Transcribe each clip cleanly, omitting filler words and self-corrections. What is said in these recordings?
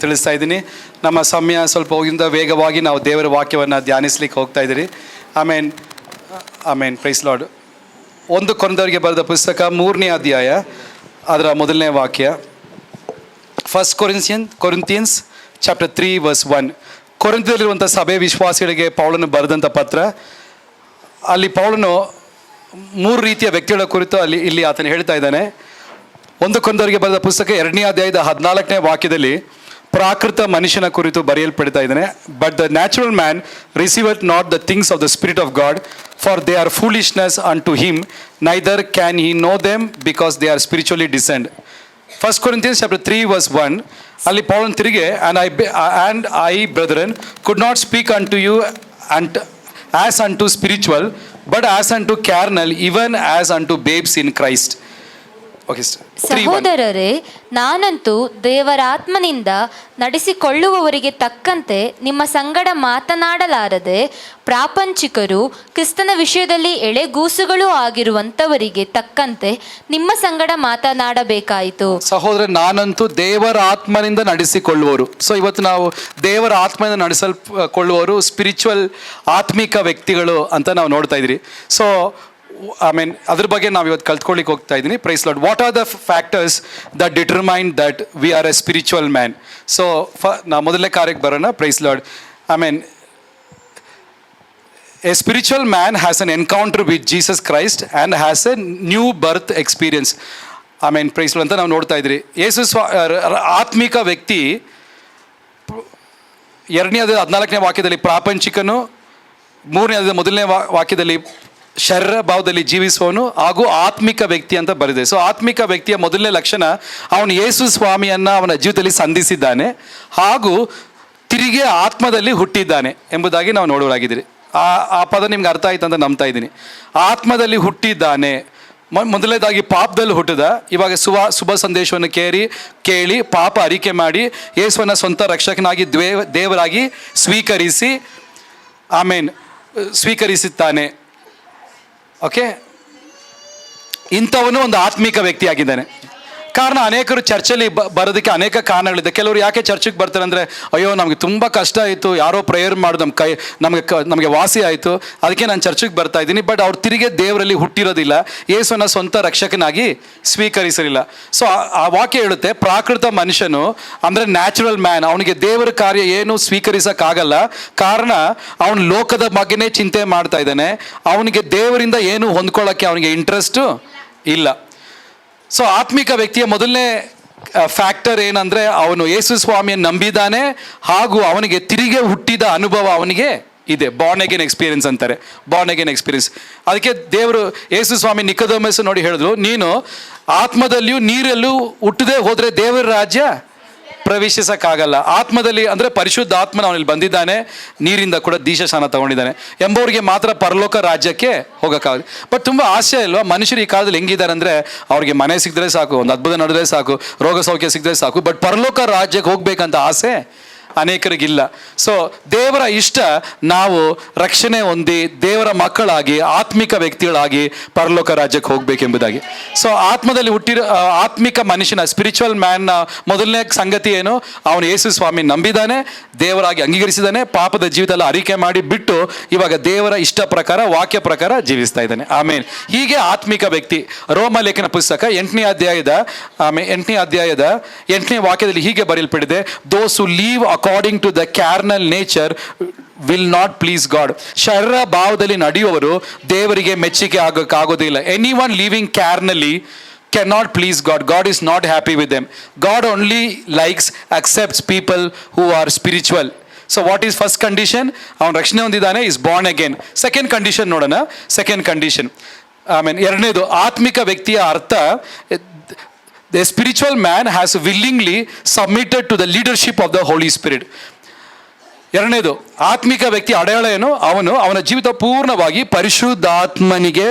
ತಿಳಿಸ್ತಾ ಇದ್ದೀನಿ. ನಮ್ಮ ಸಮಯ ಸ್ವಲ್ಪ ಹೋಗಿಂದ ವೇಗವಾಗಿ ನಾವು ದೇವರ ವಾಕ್ಯವನ್ನು ಧ್ಯಾನಿಸ್ಲಿಕ್ಕೆ ಹೋಗ್ತಾ ಇದ್ದೀರಿ. ಆಮೇನ್ ಆಮೇನ್. Praise lord. 1 ಕೊರಿಂಥದವರಿಗೆ ಬರೆದ ಪುಸ್ತಕ 3ನೇ ಅಧ್ಯಾಯ ಅದರ ಮೊದಲನೇ ವಾಕ್ಯ. 1 ಕೊರಿಂಥಿಯನ್ಸ್ ಚಾಪ್ಟರ್ 3 ವರ್ಸ್ 1. ಕೊರಿಂಥದಲ್ಲಿರುವಂಥ ಸಭೆ ವಿಶ್ವಾಸಿಗಳಿಗೆ ಪೌಲನು ಬರೆದಂಥ ಪತ್ರ. ಅಲ್ಲಿ ಪೌಲನು 3 ರೀತಿಯ ವ್ಯಕ್ತಿಗಳ ಕುರಿತು ಇಲ್ಲಿ ಆತನು ಹೇಳ್ತಾ ಇದ್ದಾನೆ. 1 ಕೊರಿಂಥದವರಿಗೆ ಬರೆದ ಪುಸ್ತಕ 2ನೇ ಅಧ್ಯಾಯದ 14ನೇ ವಾಕ್ಯದಲ್ಲಿ ಪ್ರಾಕೃತ ಮನುಷ್ಯನ ಕುರಿತು ಬರೆಯಲ್ಪಡ್ತಾ ಇದ್ದಾನೆ. But the natural man receiveth not the things of the spirit of God, for they are foolishness unto him, neither can he know them because they are spiritually discerned. 1 Corinthians chapter 3 verse 1 ಅಲ್ಲಿ ಪೌಲನು ತಿರುಗಿ and I brethren could not speak unto you and as unto spiritual but as unto carnal, even as unto babes in Christ. ಸಹೋದರರೇ, ನಾನಂತೂ ದೇವರಾತ್ಮನಿಂದ ನಡೆಸಿಕೊಳ್ಳುವವರಿಗೆ ತಕ್ಕಂತೆ ನಿಮ್ಮ ಸಂಗಡ ಮಾತನಾಡಲಾರದೆ, ಪ್ರಾಪಂಚಿಕರು ಕ್ರಿಸ್ತನ ವಿಷಯದಲ್ಲಿ ಎಳೆಗೂಸುಗಳು ಆಗಿರುವಂಥವರಿಗೆ ತಕ್ಕಂತೆ ನಿಮ್ಮ ಸಂಗಡ ಮಾತನಾಡಬೇಕಾಯಿತು. ಸಹೋದರ, ನಾನಂತೂ ದೇವರ ಆತ್ಮನಿಂದ ನಡೆಸಿಕೊಳ್ಳುವವರು. ಸೊ ಇವತ್ತು ನಾವು ದೇವರ ಆತ್ಮನಿಂದ ನಡೆಸಲ್ಕೊಳ್ಳುವವರು ಸ್ಪಿರಿಚುವಲ್ ಆತ್ಮಿಕ ವ್ಯಕ್ತಿಗಳು ಅಂತ ನಾವು ನೋಡ್ತಾ ಇದ್ರಿ. ಸೊ ಅದ್ರ ಬಗ್ಗೆ ನಾವು ಇವತ್ತು ಕಲ್ತ್ಕೊಳ್ಳಿಕ್ಕೆ ಹೋಗ್ತಾ ಇದ್ದೀನಿ. Praise Lord. What are the factors that determine that we are a spiritual man? So ನಾವು ಮೊದಲನೇ ಕಾರ್ಯಕ್ಕೆ ಬರೋಣ. Praise Lord. A spiritual man has an encounter with Jesus Christ and has a new birth experience. Praise Lord ಅಂತ ನಾವು ನೋಡ್ತಾ ಇದ್ರಿ. ಆತ್ಮಿಕ ವ್ಯಕ್ತಿ 2ನೇ 14ನೇ ವಾಕ್ಯದಲ್ಲಿ ಪ್ರಾಪಂಚಿಕನು, 3ನೇ ಮೊದಲನೇ ವಾಕ್ಯದಲ್ಲಿ ಶರೀರ ಭಾವದಲ್ಲಿ ಜೀವಿಸುವವನು ಹಾಗೂ ಆತ್ಮಿಕ ವ್ಯಕ್ತಿ ಅಂತ ಬರೆದಿದೆ. ಸೊ ಆತ್ಮಿಕ ವ್ಯಕ್ತಿಯ ಮೊದಲನೇ ಲಕ್ಷಣ, ಅವನು ಯೇಸು ಸ್ವಾಮಿಯನ್ನು ಅವನ ಜೀವಿತದಲ್ಲಿ ಸಂಧಿಸಿದ್ದಾನೆ ಹಾಗೂ ತಿರುಗಿ ಆತ್ಮದಲ್ಲಿ ಹುಟ್ಟಿದ್ದಾನೆ ಎಂಬುದಾಗಿ ನಾವು ನೋಡೋರಾಗಿದ್ದೀರಿ. ಆ ಪದ ನಿಮ್ಗೆ ಅರ್ಥ ಆಯ್ತು ಅಂತ ನಂಬ್ತಾ ಇದ್ದೀನಿ. ಆತ್ಮದಲ್ಲಿ ಹುಟ್ಟಿದ್ದಾನೆ. ಮೊದಲನೇದಾಗಿ ಪಾಪದಲ್ಲಿ ಹುಟ್ಟಿದ, ಇವಾಗ ಶುಭ ಸಂದೇಶವನ್ನು ಕೇಳಿ ಪಾಪ ಅರಿಕೆ ಮಾಡಿ ಯೇಸುವನ್ನ ಸ್ವಂತ ರಕ್ಷಕನಾಗಿ ದೇವರಾಗಿ ಸ್ವೀಕರಿಸುತ್ತಾನೆ. ಓಕೆ, ಇಂಥವನು ಒಂದು ಆತ್ಮಿಕ ವ್ಯಕ್ತಿಯಾಗಿದ್ದಾನೆ. ಕಾರಣ ಅನೇಕರು ಚರ್ಚಲ್ಲಿ ಬರೋದಕ್ಕೆ ಅನೇಕ ಕಾರಣಗಳಿದೆ. ಕೆಲವರು ಯಾಕೆ ಚರ್ಚಿಗೆ ಬರ್ತಾರೆ ಅಂದರೆ, ಅಯ್ಯೋ ನಮಗೆ ತುಂಬ ಕಷ್ಟ ಆಯಿತು, ಯಾರೋ ಪ್ರೇಯರ್ ಮಾಡೋದು ನಮಗೆ ವಾಸಿ ಆಯಿತು, ಅದಕ್ಕೆ ನಾನು ಚರ್ಚಿಗೆ ಬರ್ತಾ ಇದ್ದೀನಿ. ಬಟ್ ಅವ್ರು ತಿರುಗಿ ದೇವರಲ್ಲಿ ಹುಟ್ಟಿರೋದಿಲ್ಲ, ಯೇಸುವನ್ನ ಸ್ವಂತ ರಕ್ಷಕನಾಗಿ ಸ್ವೀಕರಿಸಲಿಲ್ಲ. ಸೊ ಆ ವಾಕ್ಯ ಹೇಳುತ್ತೆ, ಪ್ರಾಕೃತ ಮನುಷ್ಯನು ಅಂದರೆ ನ್ಯಾಚುರಲ್ ಮ್ಯಾನ್, ಅವನಿಗೆ ದೇವರ ಕಾರ್ಯ ಏನು ಸ್ವೀಕರಿಸೋಕ್ಕಾಗಲ್ಲ. ಕಾರಣ ಅವನು ಲೋಕದ ಬಗ್ಗೆನೇ ಚಿಂತೆ ಮಾಡ್ತಾ ಇದ್ದಾನೆ. ಅವನಿಗೆ ದೇವರಿಂದ ಏನು ಹೊಂದ್ಕೊಳ್ಳೋಕ್ಕೆ ಅವನಿಗೆ ಇಂಟ್ರೆಸ್ಟು ಇಲ್ಲ. ಸೊ ಆತ್ಮಿಕ ವ್ಯಕ್ತಿಯ ಮೊದಲನೇ ಫ್ಯಾಕ್ಟರ್ ಏನಂದರೆ, ಅವನು ಯೇಸು ಸ್ವಾಮಿಯನ್ನು ನಂಬಿದ್ದಾನೆ ಹಾಗೂ ಅವನಿಗೆ ತಿರುಗಿ ಹುಟ್ಟಿದ ಅನುಭವ ಅವನಿಗೆ ಇದೆ. ಬಾರ್ನ್ ಅಗೇನ್ ಎಕ್ಸ್ಪೀರಿಯನ್ಸ್ ಅಂತಾರೆ, ಬಾರ್ನ್ ಅಗೇನ್ ಎಕ್ಸ್ಪೀರಿಯನ್ಸ್. ಅದಕ್ಕೆ ದೇವರು ಯೇಸು ಸ್ವಾಮಿ ನಿಕೋದೇಮಸ್ ನೋಡಿ ಹೇಳಿದ್ರು, ನೀನು ಆತ್ಮದಲ್ಲಿಯೂ ನೀರಲ್ಲೂ ಹುಟ್ಟದೆ ಹೋದರೆ ದೇವರ ರಾಜ್ಯ ಪ್ರವೇಶಿಸಕ್ಕಾಗಲ್ಲ. ಆತ್ಮದಲ್ಲಿ ಅಂದರೆ ಪರಿಶುದ್ಧ ಆತ್ಮನ ಅವನಲ್ಲಿ ಬಂದಿದ್ದಾನೆ, ನೀರಿಂದ ಕೂಡ ದೀಕ್ಷಾಸ್ನಾನ ತಗೊಂಡಿದ್ದಾನೆ ಎಂಬವ್ರಿಗೆ ಮಾತ್ರ ಪರಲೋಕ ರಾಜ್ಯಕ್ಕೆ ಹೋಗೋಕ್ಕಾಗಲ್ಲ. ಬಟ್ ತುಂಬ ಆಸೆ ಅಲ್ವಾ ಮನುಷ್ಯರು ಈ ಕಾಲದಲ್ಲಿ ಹೆಂಗಿದ್ದಾರೆ ಅಂದರೆ, ಅವ್ರಿಗೆ ಮನೆ ಸಿಕ್ಕಿದ್ರೆ ಸಾಕು, ಒಂದು ಅದ್ಭುತ ನಡೆದ್ರೆ ಸಾಕು, ರೋಗ ಸೌಖ್ಯ ಸಿಕ್ಕಿದ್ರೆ ಸಾಕು, ಬಟ್ ಪರಲೋಕ ರಾಜ್ಯಕ್ಕೆ ಹೋಗ್ಬೇಕಂತ ಆಸೆ ಅನೇಕರಿಗಿಲ್ಲ. ಸೊ ದೇವರ ಇಷ್ಟ ನಾವು ರಕ್ಷಣೆ ಹೊಂದಿ ದೇವರ ಮಕ್ಕಳಾಗಿ ಆತ್ಮಿಕ ವ್ಯಕ್ತಿಗಳಾಗಿ ಪರಲೋಕ ರಾಜ್ಯಕ್ಕೆ ಹೋಗ್ಬೇಕೆಂಬುದಾಗಿ. ಸೊ ಆತ್ಮದಲ್ಲಿ ಹುಟ್ಟಿರೋ ಆತ್ಮಿಕ ಮನುಷ್ಯನ ಸ್ಪಿರಿಚುವಲ್ ಮ್ಯಾನ್ನ ಮೊದಲನೇ ಸಂಗತಿ ಏನು? ಅವನು ಯೇಸು ಸ್ವಾಮಿ ನಂಬಿದ್ದಾನೆ, ದೇವರಾಗಿ ಅಂಗೀಕರಿಸಿದ್ದಾನೆ, ಪಾಪದ ಜೀವಿತದಲ್ಲಿ ಅರಿಕೆ ಮಾಡಿ ಬಿಟ್ಟು ಇವಾಗ ದೇವರ ಇಷ್ಟ ಪ್ರಕಾರ ವಾಕ್ಯ ಪ್ರಕಾರ ಜೀವಿಸ್ತಾ ಇದ್ದಾನೆ. ಆಮೇಲೆ ಹೀಗೆ ಆತ್ಮಿಕ ವ್ಯಕ್ತಿ. ರೋಮಲೇಖನ ಪುಸ್ತಕ 8ನೇ ಅಧ್ಯಾಯದ 8ನೇ ವಾಕ್ಯದಲ್ಲಿ ಹೀಗೆ ಬರೆಯಲ್ಪಟ್ಟಿದೆ, ದೋಸ್ ಹು leave according to the carnal nature will not please God. ಶರೀರ ಭಾವದಲ್ಲಿ ನಡೆಯುವವರು ದೇವರಿಗೆ ಮೆಚ್ಚುಗೆ ಆಗೋದಿಲ್ಲ. Anyone living carnally cannot please God. God is not happy with them. God only accepts people who are spiritual. So what is first condition? ಅವನು ರಕ್ಷಣೆ ಹೊಂದಿದ್ದಾನೆ, is born again. Second condition ನೋಡೋಣ. Second condition, ಎರಡನೇದು ಆತ್ಮಿಕ ವ್ಯಕ್ತಿಯ ಅರ್ಥ, the spiritual man has willingly submitted to the leadership of the Holy Spirit. ಎರಡನೇದು ಆತ್ಮಿಕ ವ್ಯಕ್ತಿ ಅಡೆಯಾಳ ಏನು? ಅವನ ಜೀವಿತ ಪೂರ್ಣವಾಗಿ ಪರಿಶುದ್ಧಾತ್ಮನಿಗೆ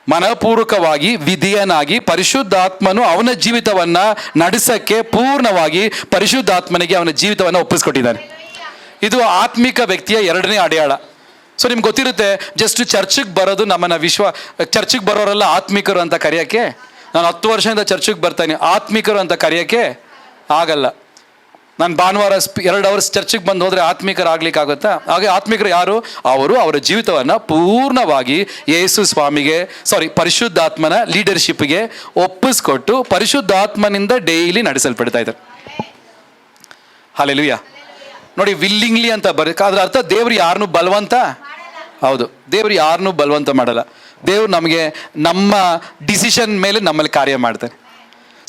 ಮನಪೂರ್ವಕವಾಗಿ ವಿಧೇಯನಾಗಿ, ಪರಿಶುದ್ಧಾತ್ಮನು ಅವನ ಜೀವಿತವನ್ನು ನಡೆಸಕ್ಕೆ ಪೂರ್ಣವಾಗಿ ಪರಿಶುದ್ಧಾತ್ಮನಿಗೆ ಅವನ ಜೀವಿತವನ್ನು ಒಪ್ಪಿಸ್ಕೊಟ್ಟಿದ್ದಾನೆ. ಇದು ಆತ್ಮಿಕ ವ್ಯಕ್ತಿಯ ಎರಡನೇ ಅಡೆಯಾಳ. ಸೊ ನಿಮ್ಗೆ ಗೊತ್ತಿರುತ್ತೆ, ಜಸ್ಟ್ ಚರ್ಚಿಗೆ ಬರೋದು ನಮ್ಮನ್ನು ಚರ್ಚಿಗೆ ಬರೋರೆಲ್ಲ ಆತ್ಮಿಕರು ಅಂತ ಕರೆಯೋಕ್ಕೆ, ನಾನು 10 ವರ್ಷದಿಂದ ಚರ್ಚಿಗೆ ಬರ್ತಾನೆ, ಆತ್ಮಿಕರು ಅಂತ ಕರೆಯೋಕ್ಕೆ ಆಗಲ್ಲ. ನಾನು ಭಾನುವಾರ 2 ಅವರ್ಸ್ ಚರ್ಚಿಗೆ ಬಂದು ಹೋದರೆ ಆತ್ಮಿಕರಾಗ್ಲಿಕ್ಕಾಗುತ್ತಾ? ಹಾಗೆ ಆತ್ಮಿಕರು ಯಾರು? ಅವರು ಅವರ ಜೀವಿತವನ್ನು ಪೂರ್ಣವಾಗಿ ಯೇಸು ಸ್ವಾಮಿಗೆ ಪರಿಶುದ್ಧಾತ್ಮನ ಲೀಡರ್ಶಿಪ್ಗೆ ಒಪ್ಪಿಸ್ಕೊಟ್ಟು ಪರಿಶುದ್ಧಾತ್ಮನಿಂದ ಡೈಲಿ ನಡೆಸಲ್ಪಡ್ತಾ ಇದ್ದಾರೆ. ಹಲ್ಲೆಲೂಯಾ. ನೋಡಿ, ವಿಲ್ಲಿಂಗ್ಲಿ ಅಂತ ಅದ್ರ ಅರ್ಥ ದೇವರು ಯಾರನ್ನೂ ಬಲವಂತ, ಹೌದು, ದೇವರು ಯಾರನ್ನೂ ಬಲವಂತ ಮಾಡಲ್ಲ. ದೇವರು ನಮಗೆ ನಮ್ಮ ಡಿಸಿಷನ್ ಮೇಲೆ ನಮ್ಮಲ್ಲಿ ಕಾರ್ಯ ಮಾಡ್ತಾನೆ.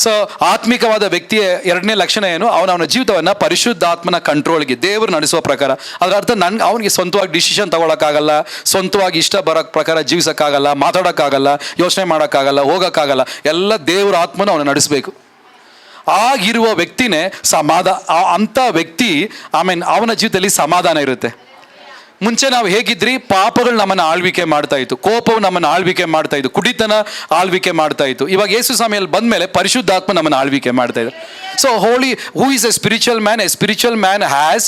ಸೊ ಆತ್ಮಿಕವಾದ ವ್ಯಕ್ತಿಯ 2ನೇ ಲಕ್ಷಣ ಏನು? ಅವನ ಜೀವಿತವನ್ನು ಪರಿಶುದ್ಧಾತ್ಮನ ಕಂಟ್ರೋಲ್ಗೆ ದೇವರು ನಡೆಸುವ ಪ್ರಕಾರ. ಅದರ ಅರ್ಥ ಅವನಿಗೆ ಸ್ವಂತವಾಗಿ ಡಿಸಿಷನ್ ತಗೊಳಕ್ಕಾಗಲ್ಲ, ಸ್ವಂತವಾಗಿ ಇಷ್ಟ ಬರೋ ಪ್ರಕಾರ ಜೀವಿಸೋಕ್ಕಾಗಲ್ಲ, ಮಾತಾಡೋಕ್ಕಾಗಲ್ಲ, ಯೋಚನೆ ಮಾಡೋಕ್ಕಾಗಲ್ಲ, ಹೋಗೋಕ್ಕಾಗಲ್ಲ. ಎಲ್ಲ ದೇವರ ಆತ್ಮನ ಅವನು ನಡೆಸಬೇಕು. ಆಗಿರುವ ವ್ಯಕ್ತಿನೇ ಅಂಥ ವ್ಯಕ್ತಿ ಅವನ ಜೀವಿತದಲ್ಲಿ ಸಮಾಧಾನ ಇರುತ್ತೆ. ಮುಂಚೆ ನಾವು ಹೇಗಿದ್ರಿ? ಪಾಪಗಳು ನಮ್ಮನ್ನು ಆಳ್ವಿಕೆ ಮಾಡ್ತಾ ಇತ್ತು, ಕೋಪವು ನಮ್ಮನ್ನು ಆಳ್ವಿಕೆ ಮಾಡ್ತಾ ಇತ್ತು, ಕುಡಿತನ ಆಳ್ವಿಕೆ ಮಾಡ್ತಾ ಇತ್ತು. ಇವಾಗ ಯೇಸು ಸ್ವಾಮಿಯಲ್ಲಿ ಬಂದ ಮೇಲೆ ಪರಿಶುದ್ಧಾತ್ಮ ನಮ್ಮನ್ನು ಆಳ್ವಿಕೆ ಮಾಡ್ತಾ ಇದ್ದಾರೆ. So who is a spiritual man? A spiritual man has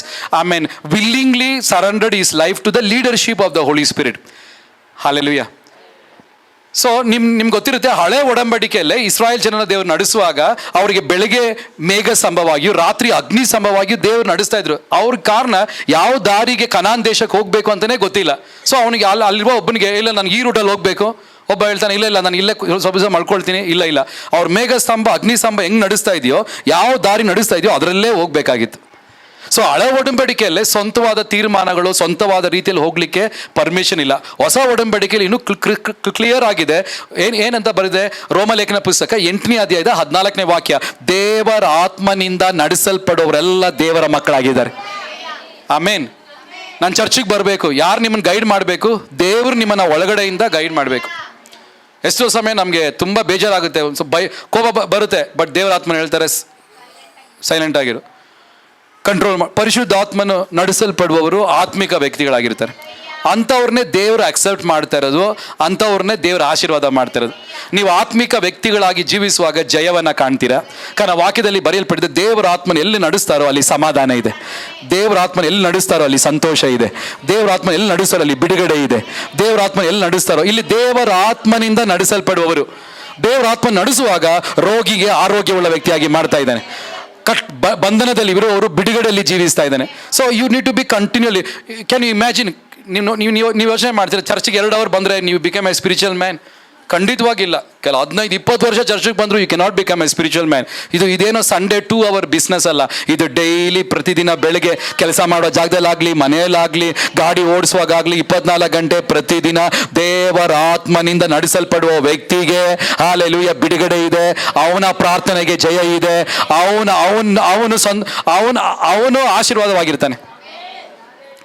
willingly surrendered is life to the leadership of the Holy Spirit. Hallelujah. So ನಿಮ್ಗೆ ಗೊತ್ತಿರುತ್ತೆ, ಹಳೆ ಒಡಂಬಡಿಕೆಯಲ್ಲೇ ಇಸ್ರಾಯೇಲ್ ಜನನ ದೇವರು ನಡೆಸುವಾಗ ಅವರಿಗೆ ಬೆಳಗ್ಗೆ ಮೇಘ ಸಂಭವವಾಗಿಯೂ ರಾತ್ರಿ ಅಗ್ನಿ ಸಂಭವವಾಗಿಯೂ ದೇವರು ನಡೆಸ್ತಾ ಇದ್ರು. ಅವ್ರ ಕಾರಣ ಯಾವ ದಾರಿಗೆ ಕನಾನ್ ದೇಶಕ್ಕೆ ಹೋಗ್ಬೇಕು ಅಂತಲೇ ಗೊತ್ತಿಲ್ಲ. ಸೊ ಅವನಿಗೆ ಅಲ್ಲಿರುವ ಒಬ್ಬನಿಗೆ, ಇಲ್ಲ ನನಗೆ ಈ ರೂಟಲ್ಲಿ ಹೋಗ್ಬೇಕು, ಒಬ್ಬ ಹೇಳ್ತಾನೆ ಇಲ್ಲ ನಾನು ಇಲ್ಲೇ ಸ್ವಲ್ಪ ಮಲ್ಕೊಳ್ತೀನಿ. ಇಲ್ಲ ಅವ್ರ ಮೇಘ ಸ್ತಂಭ ಅಗ್ನಿ ಸ್ತಂಭ ಹೆಂಗೆ ನಡೆಸ್ತಾ ಇದೆಯೋ, ಯಾವ ದಾರಿ ನಡೆಸ್ತಾ ಇದೆಯೋ ಅದರಲ್ಲೇ ಹೋಗ್ಬೇಕಾಗಿತ್ತು. ಸೊ ಹಳೆ ಒಡಂಬಡಿಕೆಯಲ್ಲೇ ಸ್ವಂತವಾದ ತೀರ್ಮಾನಗಳು, ಸ್ವಂತವಾದ ರೀತಿಯಲ್ಲಿ ಹೋಗ್ಲಿಕ್ಕೆ ಪರ್ಮಿಷನ್ ಇಲ್ಲ. ಹೊಸ ಒಡಂಬಡಿಕೆಯಲ್ಲಿ ಇನ್ನೂ ಕ್ಲಿಯರ್ ಆಗಿದೆ. ಏನಂತ ಬರೆದಿದೆ? ರೋಮಲೇಖನ ಪುಸ್ತಕ 8ನೇ ಅಧ್ಯಾಯದ 14ನೇ ವಾಕ್ಯ, ದೇವರ ಆತ್ಮನಿಂದ ನಡೆಸಲ್ಪಡುವವರೆಲ್ಲ ದೇವರ ಮಕ್ಕಳಾಗಿದ್ದಾರೆ. ಆಮೇನ್. ನಾನು ಚರ್ಚಿಗೆ ಬರಬೇಕು, ಯಾರು ನಿಮ್ಮನ್ನು ಗೈಡ್ ಮಾಡಬೇಕು? ದೇವರು ನಿಮ್ಮನ್ನು ಒಳಗಡೆಯಿಂದ ಗೈಡ್ ಮಾಡಬೇಕು. ಎಷ್ಟೋ ಸಮಯ ನಮಗೆ ತುಂಬ ಬೇಜಾರಾಗುತ್ತೆ, ಕೋಪ ಬರುತ್ತೆ, ಬಟ್ ದೇವರ ಆತ್ಮನ ಹೇಳ್ತಾರೆ ಸೈಲೆಂಟ್ ಆಗಿರು, ಕಂಟ್ರೋಲ್ ಪರಿಶುದ್ಧಾತ್ಮನು ನಡೆಸಲ್ಪಡುವವರು ಆತ್ಮಿಕ ವ್ಯಕ್ತಿಗಳಾಗಿರ್ತಾರೆ. ಅಂಥವ್ರನ್ನೇ ದೇವರು ಅಕ್ಸೆಪ್ಟ್ ಮಾಡ್ತಾ ಇರೋದು, ಅಂಥವ್ರನ್ನೇ ದೇವರ ಆಶೀರ್ವಾದ ಮಾಡ್ತಾ ಇರೋದು. ನೀವು ಆತ್ಮಿಕ ವ್ಯಕ್ತಿಗಳಾಗಿ ಜೀವಿಸುವಾಗ ಜಯವನ್ನು ಕಾಣ್ತೀರಾ. ಕಾರಣ ವಾಕ್ಯದಲ್ಲಿ ಬರೆಯಲ್ಪಟ್ಟಿದೆ, ದೇವರ ಆತ್ಮನ ಎಲ್ಲಿ ನಡೆಸ್ತಾರೋ ಅಲ್ಲಿ ಸಮಾಧಾನ ಇದೆ, ದೇವರ ಆತ್ಮನ ಎಲ್ಲಿ ನಡೆಸ್ತಾರೋ ಅಲ್ಲಿ ಸಂತೋಷ ಇದೆ, ದೇವರ ಆತ್ಮನ ಎಲ್ಲಿ ನಡೆಸ್ತಾರೋ ಅಲ್ಲಿ ಬಿಡುಗಡೆ ಇದೆ, ದೇವರ ಆತ್ಮನ ಎಲ್ಲಿ ನಡೆಸ್ತಾರೋ ಇಲ್ಲಿ ದೇವರ ಆತ್ಮನಿಂದ ನಡೆಸಲ್ಪಡುವವರು. ದೇವರ ಆತ್ಮ ನಡೆಸುವಾಗ ರೋಗಿಗೆ ಆರೋಗ್ಯವುಳ್ಳ ವ್ಯಕ್ತಿಯಾಗಿ ಮಾಡ್ತಾ ಇದ್ದಾನೆ. ಬಂಧನದಲ್ಲಿ ಇರುವವರು ಬಿಡುಗಡೆಯಲ್ಲಿ ಜೀವಿಸ್ತಾ ಇದ್ದಾನೆ. So you need to be continually. Can you imagine? ನೀವು ಯೋಚನೆ ಮಾಡ್ತೀರಾ, ಚರ್ಚಿಗೆ 2 ಅವರ್ ಬಂದರೆ ನೀವು ಬಿಕಮ್ ಎ ಸ್ಪಿರಿಚುವಲ್ ಮ್ಯಾನ್? ಖಂಡಿತವಾಗಿಲ್ಲ. 15-20 ವರ್ಷ ಚರ್ಚಿಗೆ ಬಂದರೂ you cannot become a spiritual man. ಇದೇನೋ ಸಂಡೇ 2 ಅವರ್ ಬಿಸ್ನೆಸ್ ಅಲ್ಲ. ಇದು ಡೈಲಿ ಪ್ರತಿದಿನ ಬೆಳಗ್ಗೆ ಕೆಲಸ ಮಾಡೋ ಜಾಗದಲ್ಲಾಗಲಿ, ಮನೆಯಲ್ಲಾಗಲಿ, ಗಾಡಿ ಓಡಿಸುವಾಗಲಿ 24 ಗಂಟೆ ಪ್ರತಿದಿನ ದೇವರ ಆತ್ಮನಿಂದ ನಡೆಸಲ್ಪಡುವ ವ್ಯಕ್ತಿಗೆ ಹಲ್ಲೆಲೂಯಾ ಬಿಡುಗಡೆ ಇದೆ. ಅವನ ಪ್ರಾರ್ಥನೆಗೆ ಜಯ ಇದೆ. ಅವನು ಆಶೀರ್ವಾದವಾಗಿರ್ತಾನೆ.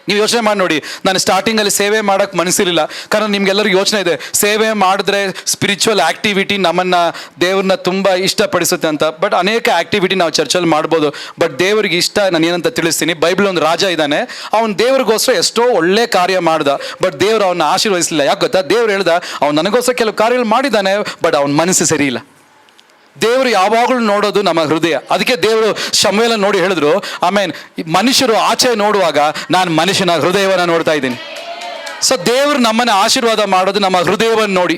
ನೀವು ಯೋಚನೆ ಮಾಡಿ ನೋಡಿ, ನಾನು ಸ್ಟಾರ್ಟಿಂಗಲ್ಲಿ ಸೇವೆ ಮಾಡೋಕ್ಕೆ ಮನಸ್ಸಿರಲಿಲ್ಲ. ಕಾರಣ ನಿಮ್ಗೆಲ್ಲರಿಗೂ ಯೋಚನೆ ಇದೆ, ಸೇವೆ ಮಾಡಿದ್ರೆ ಸ್ಪಿರಿಚುವಲ್ ಆ್ಯಕ್ಟಿವಿಟಿ ನಮ್ಮನ್ನು ದೇವ್ರನ್ನ ತುಂಬ ಇಷ್ಟಪಡಿಸುತ್ತೆ ಅಂತ. ಬಟ್ ಅನೇಕ ಆ್ಯಕ್ಟಿವಿಟಿ ನಾವು ಚರ್ಚಲ್ಲಿ ಮಾಡ್ಬೋದು, ಬಟ್ ದೇವರಿಗೆ ಇಷ್ಟ ನಾನು ಏನಂತ ತಿಳಿಸ್ತೀನಿ. ಬೈಬಲ್ ಒಂದು ರಾಜ ಇದ್ದಾನೆ, ಅವನು ದೇವ್ರಿಗೋಸ್ಕರ ಎಷ್ಟೋ ಒಳ್ಳೆ ಕಾರ್ಯ ಮಾಡ್ದ, ಬಟ್ ದೇವರು ಅವನ್ನ ಆಶೀರ್ವದಿಸಲಿಲ್ಲ. ಯಾಕೆ ಗೊತ್ತಾ? ದೇವ್ರು ಹೇಳ್ದ, ಅವ್ನು ನನಗೋಸ್ಕರ ಕೆಲವು ಕಾರ್ಯಗಳು ಮಾಡಿದ್ದಾನೆ, ಬಟ್ ಅವನ ಮನಸ್ಸು ಸರಿ ಇಲ್ಲ. ದೇವರು ಯಾವಾಗಲೂ ನೋಡೋದು ನಮ್ಮ ಹೃದಯ. ಅದಕ್ಕೆ ದೇವರು ಶಮೂವೇಲನ್ನು ನೋಡಿ ಹೇಳಿದ್ರು, ಮನುಷ್ಯರು ಆಚೆ ನೋಡುವಾಗ ನಾನು ಮನುಷ್ಯನ ಹೃದಯವನ್ನು ನೋಡ್ತಾ ಇದ್ದೀನಿ. ಸೊ ದೇವರು ನಮ್ಮನ್ನು ಆಶೀರ್ವಾದ ಮಾಡೋದು ನಮ್ಮ ಹೃದಯವನ್ನು ನೋಡಿ.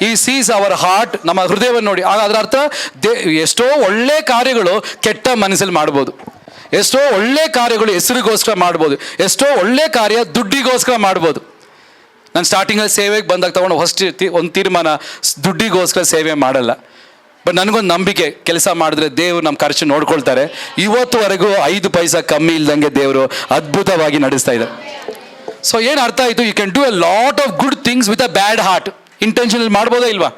ಈ ಸೀಸ್ ಅವರ್ ಹಾರ್ಟ್, ನಮ್ಮ ಹೃದಯವನ್ನು ನೋಡಿ. ಅದರ ಅರ್ಥ ಎಷ್ಟೋ ಒಳ್ಳೆ ಕಾರ್ಯಗಳು ಕೆಟ್ಟ ಮನಸ್ಸಲ್ಲಿ ಮಾಡ್ಬೋದು, ಎಷ್ಟೋ ಒಳ್ಳೆ ಕಾರ್ಯಗಳು ಹೆಸರಿಗೋಸ್ಕರ ಮಾಡ್ಬೋದು, ಎಷ್ಟೋ ಒಳ್ಳೆ ಕಾರ್ಯ ದುಡ್ಡಿಗೋಸ್ಕರ ಮಾಡ್ಬೋದು. ನಾನು ಸ್ಟಾರ್ಟಿಂಗಲ್ಲಿ ಸೇವೆಗೆ ಬಂದಾಗ ತೊಗೊಂಡು ಒಂದು ತೀರ್ಮಾನ, ದುಡ್ಡಿಗೋಸ್ಕರ ಸೇವೆ ಮಾಡಲ್ಲ. ಬಟ್ ನನಗೊಂದು ನಂಬಿಕೆ, ಕೆಲಸ ಮಾಡಿದ್ರೆ ದೇವರು ನಮ್ಮ ಖರ್ಚು ನೋಡ್ಕೊಳ್ತಾರೆ. ಇವತ್ತುವರೆಗೂ 5 ಪೈಸಾ ಕಮ್ಮಿ ಇಲ್ದಂಗೆ ದೇವರು ಅದ್ಭುತವಾಗಿ ನಡೆಸ್ತಾ ಇದ್ದಾರೆ. ಸೊ ಏನು ಅರ್ಥ ಆಯಿತು? You can do a lot of good things with a bad heart. Intentionally ಮಾಡ್ಬೋದಾ ಇಲ್ವಾ?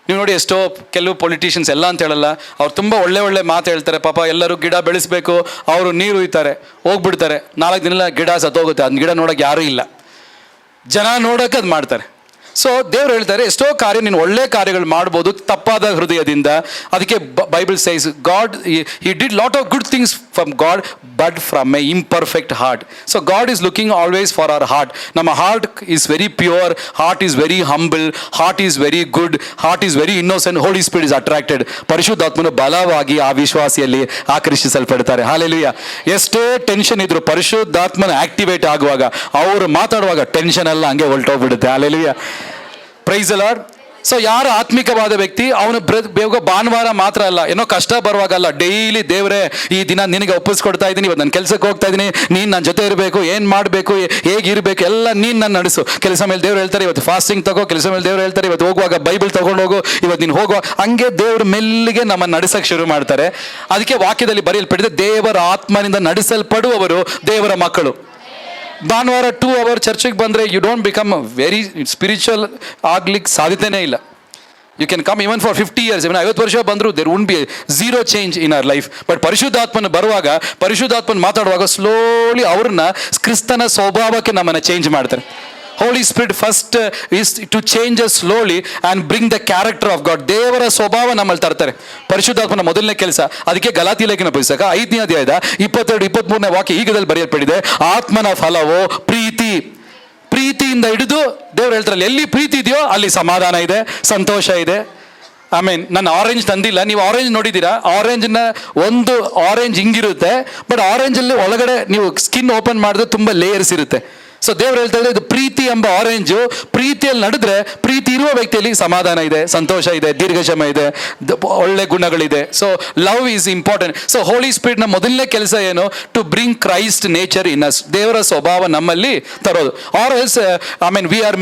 ನೀವು ನೋಡಿ, ಎಷ್ಟೋ ಕೆಲವು ಪೊಲಿಟಿಷಿಯನ್ಸ್ ಎಲ್ಲ ಅಂತ ಹೇಳಲ್ಲ, ಅವ್ರು ತುಂಬ ಒಳ್ಳೆ ಮಾತು ಹೇಳ್ತಾರೆ. ಪಾಪ ಎಲ್ಲರೂ ಗಿಡ ಬೆಳೆಸಬೇಕು, ಅವರು ನೀರು ಉಯ್ತಾರೆ, ಹೋಗ್ಬಿಡ್ತಾರೆ. 4 ದಿನ ಗಿಡ ಸತ್ತೋಗುತ್ತೆ, ಅದನ್ನ ಗಿಡ ನೋಡೋಕೆ ಯಾರೂ ಇಲ್ಲ, ಜನ ನೋಡೋಕೆ ಅದು ಮಾಡ್ತಾರೆ. ಸೊ ದೇವ್ರು ಹೇಳ್ತಾರೆ, ಎಷ್ಟೋ ಕಾರ್ಯ ನೀನು ಒಳ್ಳೆ ಕಾರ್ಯಗಳು ಮಾಡ್ಬೋದು ತಪ್ಪಾದ ಹೃದಯದಿಂದ. ಅದಕ್ಕೆ Bible says God he did lot of good things from God but from a imperfect heart. So God is looking always for our heart. ನಮ್ಮ heart is very pure, heart is very humble, heart is very good, heart is very innocent, Holy Spirit is attracted. ಪರಿಶುದ್ಧಾತ್ಮನು ಬಲವಾಗಿ ಆ ವಿಶ್ವಾಸಿಯಲ್ಲಿ ಆಕರ್ಷಿಸಲ್ಪಡ್ತಾರೆ. Hallelujah. ಎಷ್ಟೇ tension ಇದ್ರು ಪರಿಶುದ್ಧಾತ್ಮನ activate ಆಗುವಾಗ, ಅವರು ಮಾತಾಡುವಾಗ tension ಎಲ್ಲ ಹಂಗೆ ಹೊರಟೋಗ್ಬಿಡುತ್ತೆ. Hallelujah. Praise the Lord. So ಯಾರು ಆತ್ಮಿಕವಾದ ವ್ಯಕ್ತಿ ಅವನು ಬೇಗ ಭಾನುವಾರ ಮಾತ್ರ ಅಲ್ಲ, ಏನೋ ಕಷ್ಟ ಬರುವಾಗಲ್ಲ, ಡೈಲಿ ದೇವರೇ ಈ ದಿನ ನಿನಗೆ ಒಪ್ಪಿಸ್ಕೊಡ್ತಾ ಇದ್ದೀನಿ, ಇವತ್ತು ನನ್ನ ಕೆಲಸಕ್ಕೆ ಹೋಗ್ತಾ ಇದ್ದೀನಿ, ನೀನು ನನ್ನ ಜೊತೆ ಇರಬೇಕು, ಏನು ಮಾಡಬೇಕು, ಹೇಗಿರಬೇಕು ಎಲ್ಲ ನೀನು ನನ್ನ ನಡೆಸು. ಕೆಲಸ ಮೇಲೆ ದೇವ್ರು ಹೇಳ್ತಾರೆ ಇವತ್ತು ಫಾಸ್ಟಿಂಗ್ ತಗೋ, ಕೆಲಸ ಮೇಲೆ ದೇವ್ರು ಹೇಳ್ತಾರೆ ಇವತ್ತು ಹೋಗುವಾಗ ಬೈಬಲ್ ತಗೊಂಡು ಹೋಗು, ಇವತ್ತು ನೀನು ಹೋಗುವ, ಹಂಗೆ ದೇವ್ರ ಮೆಲ್ಲಿಗೆ ನಮ್ಮನ್ನು ನಡೆಸಕ್ಕೆ ಶುರು ಮಾಡ್ತಾರೆ. ಅದಕ್ಕೆ ವಾಕ್ಯದಲ್ಲಿ ಬರೆಯಲ್ಪಟ್ಟಿದೆ, ದೇವರ ಆತ್ಮನಿಂದ ನಡೆಸಲ್ಪಡುವವರು ದೇವರ ಮಕ್ಕಳು. ಭಾನುವಾರ 2 hour ಚರ್ಚಿಗೆ ಬಂದರೆ you don't become very spiritual ಆಗ್ಲಿಕ್ಕೆ ಸಾಧ್ಯತೆಯೇ ಇಲ್ಲ. You can come even for 50 years, even 50 ವರ್ಷ ಬಂದರೂ there would be zero change in our life. But ಪರಿಶುದ್ಧಾತ್ಮನ ಬರುವಾಗ, ಪರಿಶುದ್ಧಾತ್ಮನ ಮಾತಾಡುವಾಗ ಸ್ಲೋಲಿ ಅವ್ರನ್ನ ಕ್ರಿಸ್ತನ ಸ್ವಭಾವಕ್ಕೆ ನಮ್ಮನ್ನು ಚೇಂಜ್ ಮಾಡ್ತಾರೆ. Holy Spirit first is to change us slowly and bring the character of God. ದೇವರ ಸ್ವಭಾವ ನಮ್ಮಲ್ಲಿ ತರ್ತಾರೆ ಪರಿಶುದ್ಧಾತ್ಮನ ಮೊದಲನೇ ಕೆಲಸ. ಅದಕ್ಕೆ ಗಲಾತಿ ಲೇಖನ ಪುಸ್ತಕ 5ನೇ ಅಧ್ಯಾಯದ 22-23ನೇ ವಾಕ್ಯ ಈಗದಲ್ಲಿ ಬರೆಯಲ್ಪಟ್ಟಿದೆ, ಆತ್ಮನ ಫಲವೋ ಪ್ರೀತಿ. ಪ್ರೀತಿಯಿಂದ ಹಿಡಿದು ದೇವ್ರು ಹೇಳ್ತಾರಲ್ಲ, ಎಲ್ಲಿ ಪ್ರೀತಿ ಇದೆಯೋ ಅಲ್ಲಿ ಸಮಾಧಾನ ಇದೆ, ಸಂತೋಷ ಇದೆ. ನಾನು ಆರೆಂಜ್ ತಂದಿಲ್ಲ, ನೀವು ಆರೆಂಜ್ ನೋಡಿದ್ದೀರಾ? ಆರೆಂಜ್ನ ಒಂದು ಆರೆಂಜ್ ಹಿಂಗಿರುತ್ತೆ, ಬಟ್ ಆರೆಂಜಲ್ಲಿ ಒಳಗಡೆ ನೀವು ಸ್ಕಿನ್ ಓಪನ್ ಮಾಡಿದ್ರೆ ತುಂಬ ಲೇಯರ್ಸ್ ಇರುತ್ತೆ. ಸೊ ದೇವ್ರು ಹೇಳ್ತಾ ಇದ್ದಾರೆ, ಇದು ಪ್ರೀತಿ ಎಂಬ ಆರೆಂಜು. ಪ್ರೀತಿಯಲ್ಲಿ ನಡೆದ್ರೆ ಪ್ರೀತಿ ಇರುವ ವ್ಯಕ್ತಿಯಲ್ಲಿ ಸಮಾಧಾನ ಇದೆ, ಸಂತೋಷ ಇದೆ, ದೀರ್ಘಕ್ಷಮ ಇದೆ, ಒಳ್ಳೆ ಗುಣಗಳಿದೆ. So love is important. So Holy ಸ್ಪಿರಿಟ್ನ ಮೊದಲನೇ ಕೆಲಸ ಏನು? To bring Christ nature in us, ದೇವರ ಸ್ವಭಾವ ನಮ್ಮಲ್ಲಿ ತರೋದು. Or else we are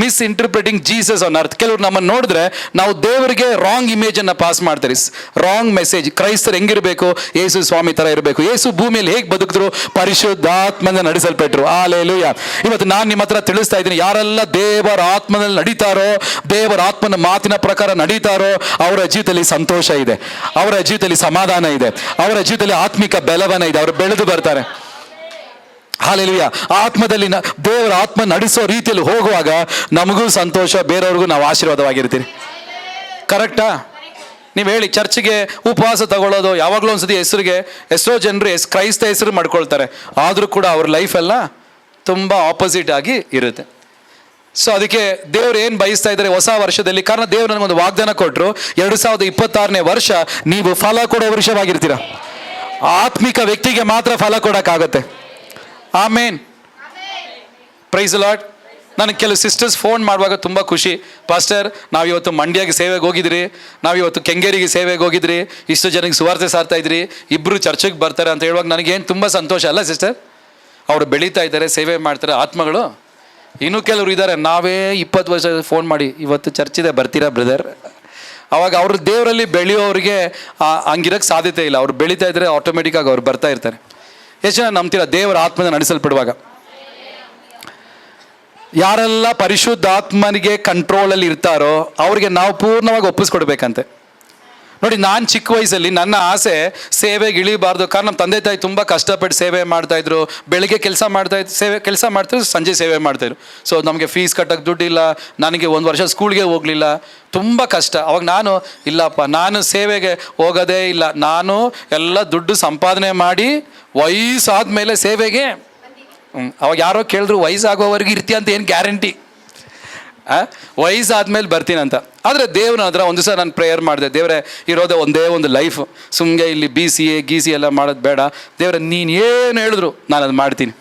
misinterpreting Jesus on earth. ಕೆಲವರು ನಮ್ಮನ್ನು ನೋಡಿದ್ರೆ ನಾವು ದೇವರಿಗೆ ರಾಂಗ್ ಇಮೇಜನ್ನು ಪಾಸ್ ಮಾಡ್ತಾರೆ, ರಾಂಗ್ ಮೆಸೇಜ್. ಕ್ರೈಸ್ತರು ಹೆಂಗಿರಬೇಕು? ಯೇಸು ಸ್ವಾಮಿ ಥರ ಇರಬೇಕು. ಯೇಸು ಭೂಮಿಯಲ್ಲಿ ಹೇಗೆ ಬದುಕಿದ್ರು? ಪರಿಶುದ್ಧಾತ್ಮನ ನಡೆಸಲ್ಪಟ್ಟರು. ಹಾಲೆಲೂಯಾ. ಇವತ್ತು ನಾನು ನಿಮ್ಮ ಹತ್ರ ತಿಳಿಸ್ತಾ ಇದ್ದೀನಿ, ಯಾರೆಲ್ಲ ದೇವರ ಆತ್ಮನಲ್ಲಿ ನಡೀತಾರೋ, ದೇವರ ಆತ್ಮನ ಮಾತಿನ ಪ್ರಕಾರ ನಡೀತಾರೋ, ಅವರ ಜೀವಿತದಲ್ಲಿ ಸಂತೋಷ ಇದೆ, ಅವರ ಜೀವಿತದಲ್ಲಿ ಸಮಾಧಾನ ಇದೆ, ಅವರ ಜೀವಿತದಲ್ಲಿ ಆತ್ಮಿಕ ಬೆಳವಣಿಗೆ ಇದೆ, ಅವರು ಬೆಳೆದು ಬರ್ತಾರೆ. ಹಾಲೆಲೂಯಾ. ಆತ್ಮದಲ್ಲಿ ದೇವರ ಆತ್ಮ ನಡೆಸೋ ರೀತಿಯಲ್ಲಿ ಹೋಗುವಾಗ ನಮಗೂ ಸಂತೋಷ, ಬೇರೆಯವ್ರಿಗೂ ನಾವು ಆಶೀರ್ವಾದವಾಗಿರ್ತೀರಿ. ಕರೆಕ್ಟಾ? ನೀವು ಹೇಳಿ, ಚರ್ಚ್ಗೆ ಉಪವಾಸ ತಗೊಳ್ಳೋದು ಯಾವಾಗಲೂ ಒಂದ್ಸತಿ ಹೆಸರಿಗೆ ಎಷ್ಟೋ ಜನರು ಕ್ರೈಸ್ತ ಹೆಸರು ಮಾಡ್ಕೊಳ್ತಾರೆ, ಆದರೂ ಕೂಡ ಅವ್ರ ಲೈಫೆಲ್ಲ ತುಂಬ ಆಪೋಸಿಟ್ ಆಗಿ ಇರುತ್ತೆ. ಸೊ ಅದಕ್ಕೆ ದೇವ್ರು ಏನು ಬಯಸ್ತಾ ಇದ್ದಾರೆ ಹೊಸ ವರ್ಷದಲ್ಲಿ? ಕಾರಣ ದೇವ್ರು ನನಗೊಂದು ವಾಗ್ದಾನ ಕೊಟ್ಟರು, 2026ನೇ ವರ್ಷ ನೀವು ಫಲ ಕೊಡೋ ವರ್ಷವಾಗಿರ್ತೀರ. ಆತ್ಮಿಕ ವ್ಯಕ್ತಿಗೆ ಮಾತ್ರ ಫಲ ಕೊಡೋಕ್ಕಾಗತ್ತೆ. ಆಮೇನ್. Praise the Lord. ನನಗೆ ಕೆಲವು ಸಿಸ್ಟರ್ಸ್ ಫೋನ್ ಮಾಡುವಾಗ ತುಂಬ ಖುಷಿ, ಪಾಸ್ಟರ್ ನಾವಿವತ್ತು ಮಂಡ್ಯಗೆ ಸೇವೆಗೆ ಹೋಗಿದ್ರಿ, ನಾವಿವತ್ತು ಕೆಂಗೇರಿಗೆ ಸೇವೆಗೆ ಹೋಗಿದ್ರಿ, ಇಷ್ಟು ಜನಕ್ಕೆ ಸುವಾರ್ತೆ ಸಾರ್ತಾ ಇದ್ರಿ, ಇಬ್ಬರು ಚರ್ಚಿಗೆ ಬರ್ತಾರೆ ಅಂತ ಹೇಳುವಾಗ ನನಗೇನು ತುಂಬ ಸಂತೋಷ ಅಲ್ಲ ಸಿಸ್ಟರ್? ಅವರು ಬೆಳೀತಾ ಇದ್ದಾರೆ, ಸೇವೆ ಮಾಡ್ತಾರೆ ಆತ್ಮಗಳು. ಇನ್ನೂ ಕೆಲವರು ಇದ್ದಾರೆ, ನಾವೇ 20 ವರ್ಷ ಫೋನ್ ಮಾಡಿ ಇವತ್ತು ಚರ್ಚಿದೆ ಬರ್ತೀರಾ ಬ್ರದರ್? ಅವಾಗ ಅವರು ದೇವರಲ್ಲಿ ಬೆಳೆಯೋರಿಗೆ ಹಂಗಿರೋಕ್ಕೆ ಸಾಧ್ಯತೆ ಇಲ್ಲ. ಅವ್ರು ಬೆಳೀತಾ ಇದ್ದರೆ ಆಟೋಮೆಟಿಕ್ಕಾಗಿ ಅವ್ರು ಬರ್ತಾ ಇರ್ತಾರೆ. ಎಷ್ಟು ಜನ ನಂಬ್ತೀರಾ ದೇವರ ಆತ್ಮನ ನಡೆಸಲ್ಪಡುವಾಗ? ಯಾರೆಲ್ಲ ಪರಿಶುದ್ಧಾತ್ಮನಿಗೆ ಕಂಟ್ರೋಲಲ್ಲಿ ಇರ್ತಾರೋ ಅವ್ರಿಗೆ ನಾವು ಪೂರ್ಣವಾಗಿ ಒಪ್ಪಿಸ್ಕೊಡ್ಬೇಕಂತೆ. ನೋಡಿ, ನಾನು ಚಿಕ್ಕ ವಯಸ್ಸಲ್ಲಿ ನನ್ನ ಆಸೆ ಸೇವೆಗೆ ಇಳಿಬಾರ್ದು. ಕಾರಣ ನಮ್ಮ ತಂದೆ ತಾಯಿ ತುಂಬ ಕಷ್ಟಪಟ್ಟು ಸೇವೆ ಮಾಡ್ತಾಯಿದ್ರು. ಬೆಳಗ್ಗೆ ಕೆಲಸ ಮಾಡ್ತಿದ್ರು, ಸಂಜೆ ಸೇವೆ ಮಾಡ್ತಾಯಿದ್ರು. ಸೊ ನಮಗೆ ಫೀಸ್ ಕಟ್ಟೋಕ್ಕೆ ದುಡ್ಡಿಲ್ಲ, ನನಗೆ 1 ವರ್ಷ ಸ್ಕೂಲ್ಗೆ ಹೋಗಲಿಲ್ಲ, ತುಂಬ ಕಷ್ಟ. ಅವಾಗ ನಾನು ಇಲ್ಲಪ್ಪ, ನಾನು ಸೇವೆಗೆ ಹೋಗೋದೇ ಇಲ್ಲ, ನಾನು ಎಲ್ಲ ದುಡ್ಡು ಸಂಪಾದನೆ ಮಾಡಿ ವಯಸ್ಸಾದ್ಮೇಲೆ ಸೇವೆಗೆ. ಅವಾಗ ಯಾರೋ ಕೇಳಿದ್ರು, ವಯಸ್ಸಾಗೋವರೆಗೆ ಇರ್ತೀಯ ಅಂತ ಏನು ಗ್ಯಾರಂಟಿ? ವಯಸ್ಸಾದ್ಮೇಲೆ ಬರ್ತೀನಂತ. ಆದರೆ ದೇವ್ರ ಹತ್ರ ಒಂದು ದಿವಸ ನಾನು ಪ್ರೇಯರ್ ಮಾಡಿದೆ, ದೇವರೇ ಇರೋದೇ ಒಂದೇ ಒಂದು ಲೈಫ್, ಸುಮ್ಮನೆ ಇಲ್ಲಿ BCA ಗೀಸಿ ಎಲ್ಲ ಮಾಡೋದು ಬೇಡ. ದೇವರೇ ನೀನು ಏನು ಹೇಳಿದ್ರು ನಾನು ಅದು ಮಾಡ್ತೀನಿ.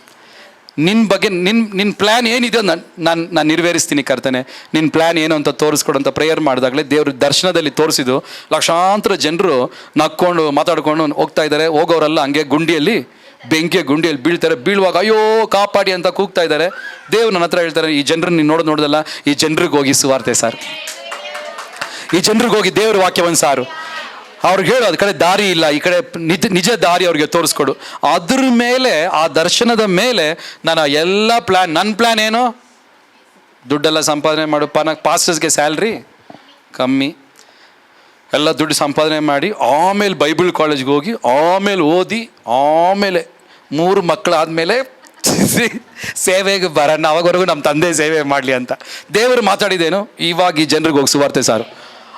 ನಿನ್ನ ಬಗ್ಗೆ ನಿನ್ನ ಪ್ಲ್ಯಾನ್ ಏನಿದೆಯೋ ನಾನು ನೆರವೇರಿಸ್ತೀನಿ ಕರ್ತನೆ. ನಿನ್ನ ಪ್ಲ್ಯಾನ್ ಏನು ಅಂತ ತೋರಿಸ್ಕೊಡಂತ ಪ್ರೇಯರ್ ಮಾಡಿದಾಗಲೇ ದೇವ್ರ ದರ್ಶನದಲ್ಲಿ ತೋರಿಸಿದ್ದು, ಲಕ್ಷಾಂತರ ಜನರು ನಕ್ಕೊಂಡು ಮಾತಾಡ್ಕೊಂಡು ಹೋಗ್ತಾ ಇದ್ದಾರೆ. ಹೋಗೋರೆಲ್ಲ ಹಂಗೆ ಬೆಂಕಿಯ ಗುಂಡಿಯಲ್ಲಿ ಬೀಳ್ತಾರೆ. ಬೀಳುವಾಗ ಅಯ್ಯೋ ಕಾಪಾಡಿ ಅಂತ ಕೂಗ್ತಾ ಇದ್ದಾರೆ. ದೇವ್ರು ನನ್ನ ಹತ್ರ ಹೇಳ್ತಾರೆ, ಈ ಜನರನ್ನ ನೀನು ನೋಡೋದಲ್ಲ, ಈ ಜನರಿಗೆ ಹೋಗಿ ಸುವಾರ್ತೆ ಸಾರು, ಈ ಜನರಿಗೆ ಹೋಗಿ ದೇವ್ರ ವಾಕ್ಯವನ್ನು ಸಾರು. ಅವ್ರಿಗೆ ಹೇಳು, ಅದ ಕಡೆ ದಾರಿ ಇಲ್ಲ, ಈ ಕಡೆ ನಿಜ ದಾರಿ ಅವ್ರಿಗೆ ತೋರಿಸ್ಕೊಡು. ಅದ್ರ ಮೇಲೆ, ಆ ದರ್ಶನದ ಮೇಲೆ ನಾನು ಎಲ್ಲ ನನ್ನ ಪ್ಲ್ಯಾನ್ ಏನು? ದುಡ್ಡೆಲ್ಲ ಸಂಪಾದನೆ ಮಾಡು, ಪಾಸ್ಟರ್ಸ್ಗೆ ಸ್ಯಾಲ್ರಿ ಕಮ್ಮಿ, ಎಲ್ಲ ದುಡ್ಡು ಸಂಪಾದನೆ ಮಾಡಿ, ಆಮೇಲೆ ಬೈಬಲ್ ಕಾಲೇಜ್ಗೆ ಹೋಗಿ, ಆಮೇಲೆ ಓದಿ, ಆಮೇಲೆ 3 ಮಕ್ಕಳಾದಮೇಲೆ ಸೇವೆಗೆ ಬರೋಣ. ಅವಾಗವರೆಗೂ ನಮ್ಮ ತಂದೆ ಸೇವೆ ಮಾಡಲಿ ಅಂತ ದೇವರು ಮಾತಾಡಿದೇನು? ಇವಾಗ ಈ ಜನರಿಗೆ ಹೋಗಿ ಸುವಾರ್ತೆ ಸಾರು.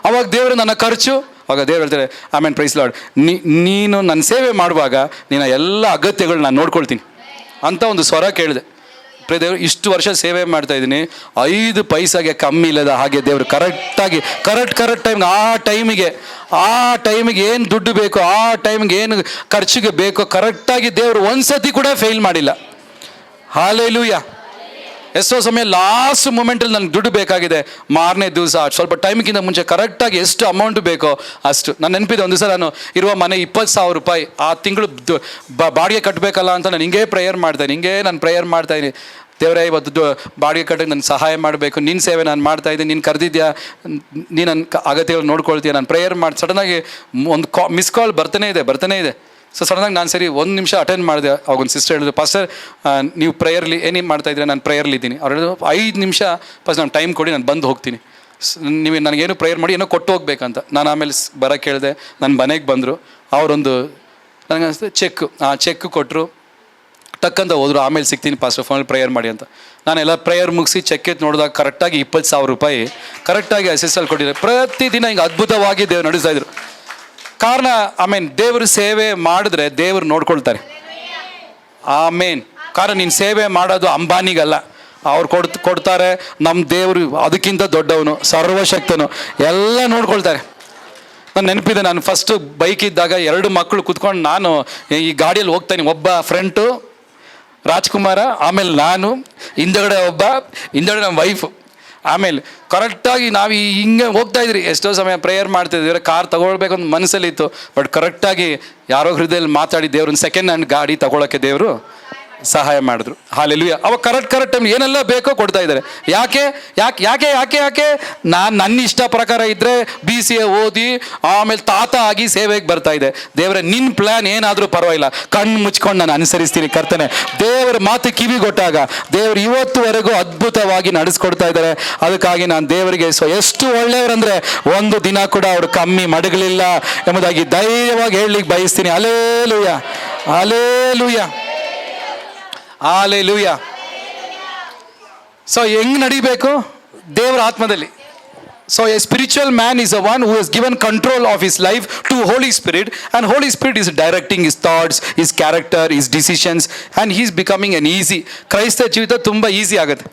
ಅವಾಗ ದೇವರು ನನ್ನ ಖರ್ಚು, ಆವಾಗ ದೇವ್ರು ಹೇಳ್ತಾರೆ, ಆಮೇಲೆ ಪ್ರೈಸ್ ಲಾರ್ಡ್, ನೀನು ನನ್ನ ಸೇವೆ ಮಾಡುವಾಗ ನಿನ್ನ ಎಲ್ಲ ಅಗತ್ಯಗಳು ನಾನು ನೋಡ್ಕೊಳ್ತೀನಿ ಅಂತ ಒಂದು ಸ್ವರ ಕೇಳಿದೆ. ದೇವರು ಇಷ್ಟು ವರ್ಷ ಸೇವೆ ಮಾಡ್ತಾ ಇದ್ದೀನಿ, 5 ಪೈಸಾಗೆ ಕಮ್ಮಿ ಇಲ್ಲದ ಹಾಗೆ ದೇವರು ಕರೆಕ್ಟಾಗಿ ಕರೆಕ್ಟ್ ಟೈಮಿಗೆ ಏನು ದುಡ್ಡು ಬೇಕೋ, ಆ ಟೈಮಿಗೆ ಏನು ಖರ್ಚಿಗೆ ಬೇಕೋ ಕರೆಕ್ಟಾಗಿ ದೇವರು ಒಂದ್ಸತಿ ಕೂಡ ಫೇಲ್ ಮಾಡಿಲ್ಲ. ಹಾಲೆಲೂಯಾ. ಎಷ್ಟೋ ಸಮಯ ಲಾಸ್ಟ್ ಮೂಮೆಂಟಲ್ಲಿ ನನಗೆ ದುಡ್ಡು ಬೇಕಾಗಿದೆ, ಮಾರನೇ ದಿವಸ ಸ್ವಲ್ಪ ಟೈಮ್ಗಿಂತ ಮುಂಚೆ ಕರೆಕ್ಟಾಗಿ ಎಷ್ಟು ಅಮೌಂಟ್ ಬೇಕೋ ಅಷ್ಟು. ನಾನು ನೆನಪಿದೆ, ಒಂದು ಸಲ ನಾನು ಇರುವ ಮನೆ 20,000 ರೂಪಾಯಿ ಆ ತಿಂಗಳು ಬಾಡಿಗೆ ಕಟ್ಟಬೇಕಲ್ಲ ಅಂತ ನಾನು ಹಿಂಗೇ ಪ್ರೇಯರ್ ಮಾಡ್ತಾಯಿದ್ದೀನಿ. ದೇವರೇ, ಇವತ್ತು ಬಾಡಿಗೆ ಕಟ್ಟಕ್ಕೆ ನನಗೆ ಸಹಾಯ ಮಾಡಬೇಕು, ನಿನ್ನ ಸೇವೆ ನಾನು ಮಾಡ್ತಾಯಿದ್ದೀನಿ, ನೀನು ಕರೆದಿದ್ಯಾ, ನೀನು ನನ್ನ ಅಗತ್ಯಗಳು ನೋಡ್ಕೊಳ್ತೀಯ. ನಾನು ಪ್ರೇಯರ್ ಮಾಡಿ ಸಡನ್ನಾಗಿ ಒಂದು ಮಿಸ್ ಕಾಲ್ ಬರ್ತಾನೆ ಇದೆ. ಸೊ ಸಡನ್ನಾಗಿ ನಾನು ಸರಿ 1 ನಿಮಿಷ ಅಟೆಂಡ್ ಮಾಡಿದೆ. ಅವಾಗೊಂದು ಸಿಸ್ಟರ್ ಹೇಳಿದ್ರು, ಪಾಸ್ಟರ್ ನೀವು ಪ್ರೇಯರ್ಲಿ ಏನೇನು ಮಾಡ್ತಾಯಿದ್ರೆ, ನಾನು ಪ್ರೇಯರ್ಲಿದ್ದೀನಿ. ಅವ್ರು ಹೇಳಿದ್ರು 5 ನಿಮಿಷ ಫಸ್ಟ್ ನಾನು ಟೈಮ್ ಕೊಡಿ, ನಾನು ಬಂದು ಹೋಗ್ತೀನಿ, ನೀವು ನನಗೇನು ಪ್ರೇಯರ್ ಮಾಡಿ ಏನೋ ಕೊಟ್ಟು ಹೋಗ್ಬೇಕಂತ. ನಾನು ಆಮೇಲೆ ಬರೋಕ್ಕೆ ಹೇಳಿದೆ. ನನ್ನ ಮನೆಗೆ ಬಂದರು. ಅವರೊಂದು ನನಗೆ ಅನಿಸ್ತು ಚೆಕ್ ಕೊಟ್ಟರು, ಟಕ್ಕಂತ ಹೋದ್ರು. ಆಮೇಲೆ ಸಿಗ್ತೀನಿ ಪಾಸ್ಟರ್, ಫೋನಲ್ಲಿ ಪ್ರೇಯರ್ ಮಾಡಿ ಅಂತ. ನಾನೆಲ್ಲ ಪ್ರೇಯರ್ ಮುಗಿಸಿ ಚೆಕ್ ಎತ್ತು ನೋಡಿದಾಗ ಕರೆಕ್ಟಾಗಿ 20,000 ರೂಪಾಯಿ ಕರೆಕ್ಟಾಗಿ SSL ಕೊಟ್ಟಿದ್ದಾರೆ. ಪ್ರತಿದಿನ ಹಿಂಗೆ ಅದ್ಭುತವಾಗಿ ದೇವ್ರು ನಡೆಸ್ತಾಯಿದ್ರು. ಕಾರಣ ದೇವ್ರ ಸೇವೆ ಮಾಡಿದ್ರೆ ದೇವರು ನೋಡ್ಕೊಳ್ತಾರೆ. ಕಾರಣ ನೀನು ಸೇವೆ ಮಾಡೋದು ಅಂಬಾನಿಗಲ್ಲ, ಅವ್ರು ಕೊಡ್ತಾರೆ. ನಮ್ಮ ದೇವರು ಅದಕ್ಕಿಂತ ದೊಡ್ಡವನು, ಸರ್ವಶಕ್ತನು, ಎಲ್ಲ ನೋಡ್ಕೊಳ್ತಾರೆ. ನಾನು ನೆನಪಿದೆ, ನಾನು ಫಸ್ಟು ಬೈಕ್ ಇದ್ದಾಗ 2 ಮಕ್ಕಳು ಕೂತ್ಕೊಂಡು ನಾನು ಈ ಗಾಡಿಯಲ್ಲಿ ಹೋಗ್ತಾನೆ. ಒಬ್ಬ ಫ್ರಂಟು ರಾಜ್ಕುಮಾರ, ಆಮೇಲೆ ನಾನು, ಹಿಂದಗಡೆ ನಮ್ಮ ವೈಫು. ಆಮೇಲೆ ಕರೆಕ್ಟಾಗಿ ನಾವು ಹಿಂಗೆ ಹೋಗ್ತಾಯಿದ್ರಿ. ಎಷ್ಟೋ ಸಮಯ ಪ್ರೇಯರ್ ಮಾಡ್ತಿದ್ದೀವಿ, ಕಾರ್ ತೊಗೊಳ್ಬೇಕು ಅಂತ ಮನಸ್ಸಲ್ಲಿತ್ತು. ಬಟ್ ಕರೆಕ್ಟಾಗಿ ಯಾರೋ ಹೃದಯದಲ್ಲಿ ಮಾತಾಡಿ ದೇವ್ರನ್ನ ಸೆಕೆಂಡ್ ಹ್ಯಾಂಡ್ ಗಾಡಿ ತೊಗೊಳಕ್ಕೆ ದೇವರು ಸಹಾಯ ಮಾಡಿದ್ರು. ಹಾಲೆಲೂಯಾ. ಅವಾಗ ಕರೆಕ್ಟ್ ಟೈಮ್ ಏನೆಲ್ಲ ಬೇಕೋ ಕೊಡ್ತಾ ಇದ್ದಾರೆ. ಯಾಕೆ ನನ್ನ ಇಷ್ಟ ಪ್ರಕಾರ ಇದ್ದರೆ BCA ಓದಿ ಆಮೇಲೆ ತಾತ ಆಗಿ ಸೇವೆಗೆ ಬರ್ತಾ ಇದೆ. ದೇವರೇ, ನಿನ್ನ ಪ್ಲ್ಯಾನ್ ಏನಾದರೂ ಪರವಾಗಿಲ್ಲ, ಕಣ್ಣು ಮುಚ್ಕೊಂಡು ನಾನು ಅನುಸರಿಸ್ತೀನಿ ಕರ್ತನೆ. ದೇವರ ಮಾತು ಕಿವಿಗೊಟ್ಟಾಗ ದೇವರು ಇವತ್ತುವರೆಗೂ ಅದ್ಭುತವಾಗಿ ನಡೆಸ್ಕೊಡ್ತಾ ಇದ್ದಾರೆ. ಅದಕ್ಕಾಗಿ ನಾನು ದೇವರಿಗೆ ಎಷ್ಟು ಒಳ್ಳೆಯವರಂದರೆ ಒಂದು ದಿನ ಕೂಡ ಅವರು ಕಮ್ಮಿ ಮಡಗಲಿಲ್ಲ ಎಂಬುದಾಗಿ ಧೈರ್ಯವಾಗಿ ಹೇಳಲಿಕ್ಕೆ ಬಯಸ್ತೀನಿ. Hallelujah, hallelujah, hallelujah. ಸೊ ಹೆಂಗೆ ನಡಿಬೇಕು? ದೇವರ ಆತ್ಮದಲ್ಲಿ. So A spiritual man is a one who has given control of his life to Holy Spirit, and Holy Spirit is directing his thoughts, his character, his decisions, and he is becoming an easy. ಕ್ರೈಸ್ತ ಜೀವಿತ ತುಂಬ easy ಆಗುತ್ತೆ.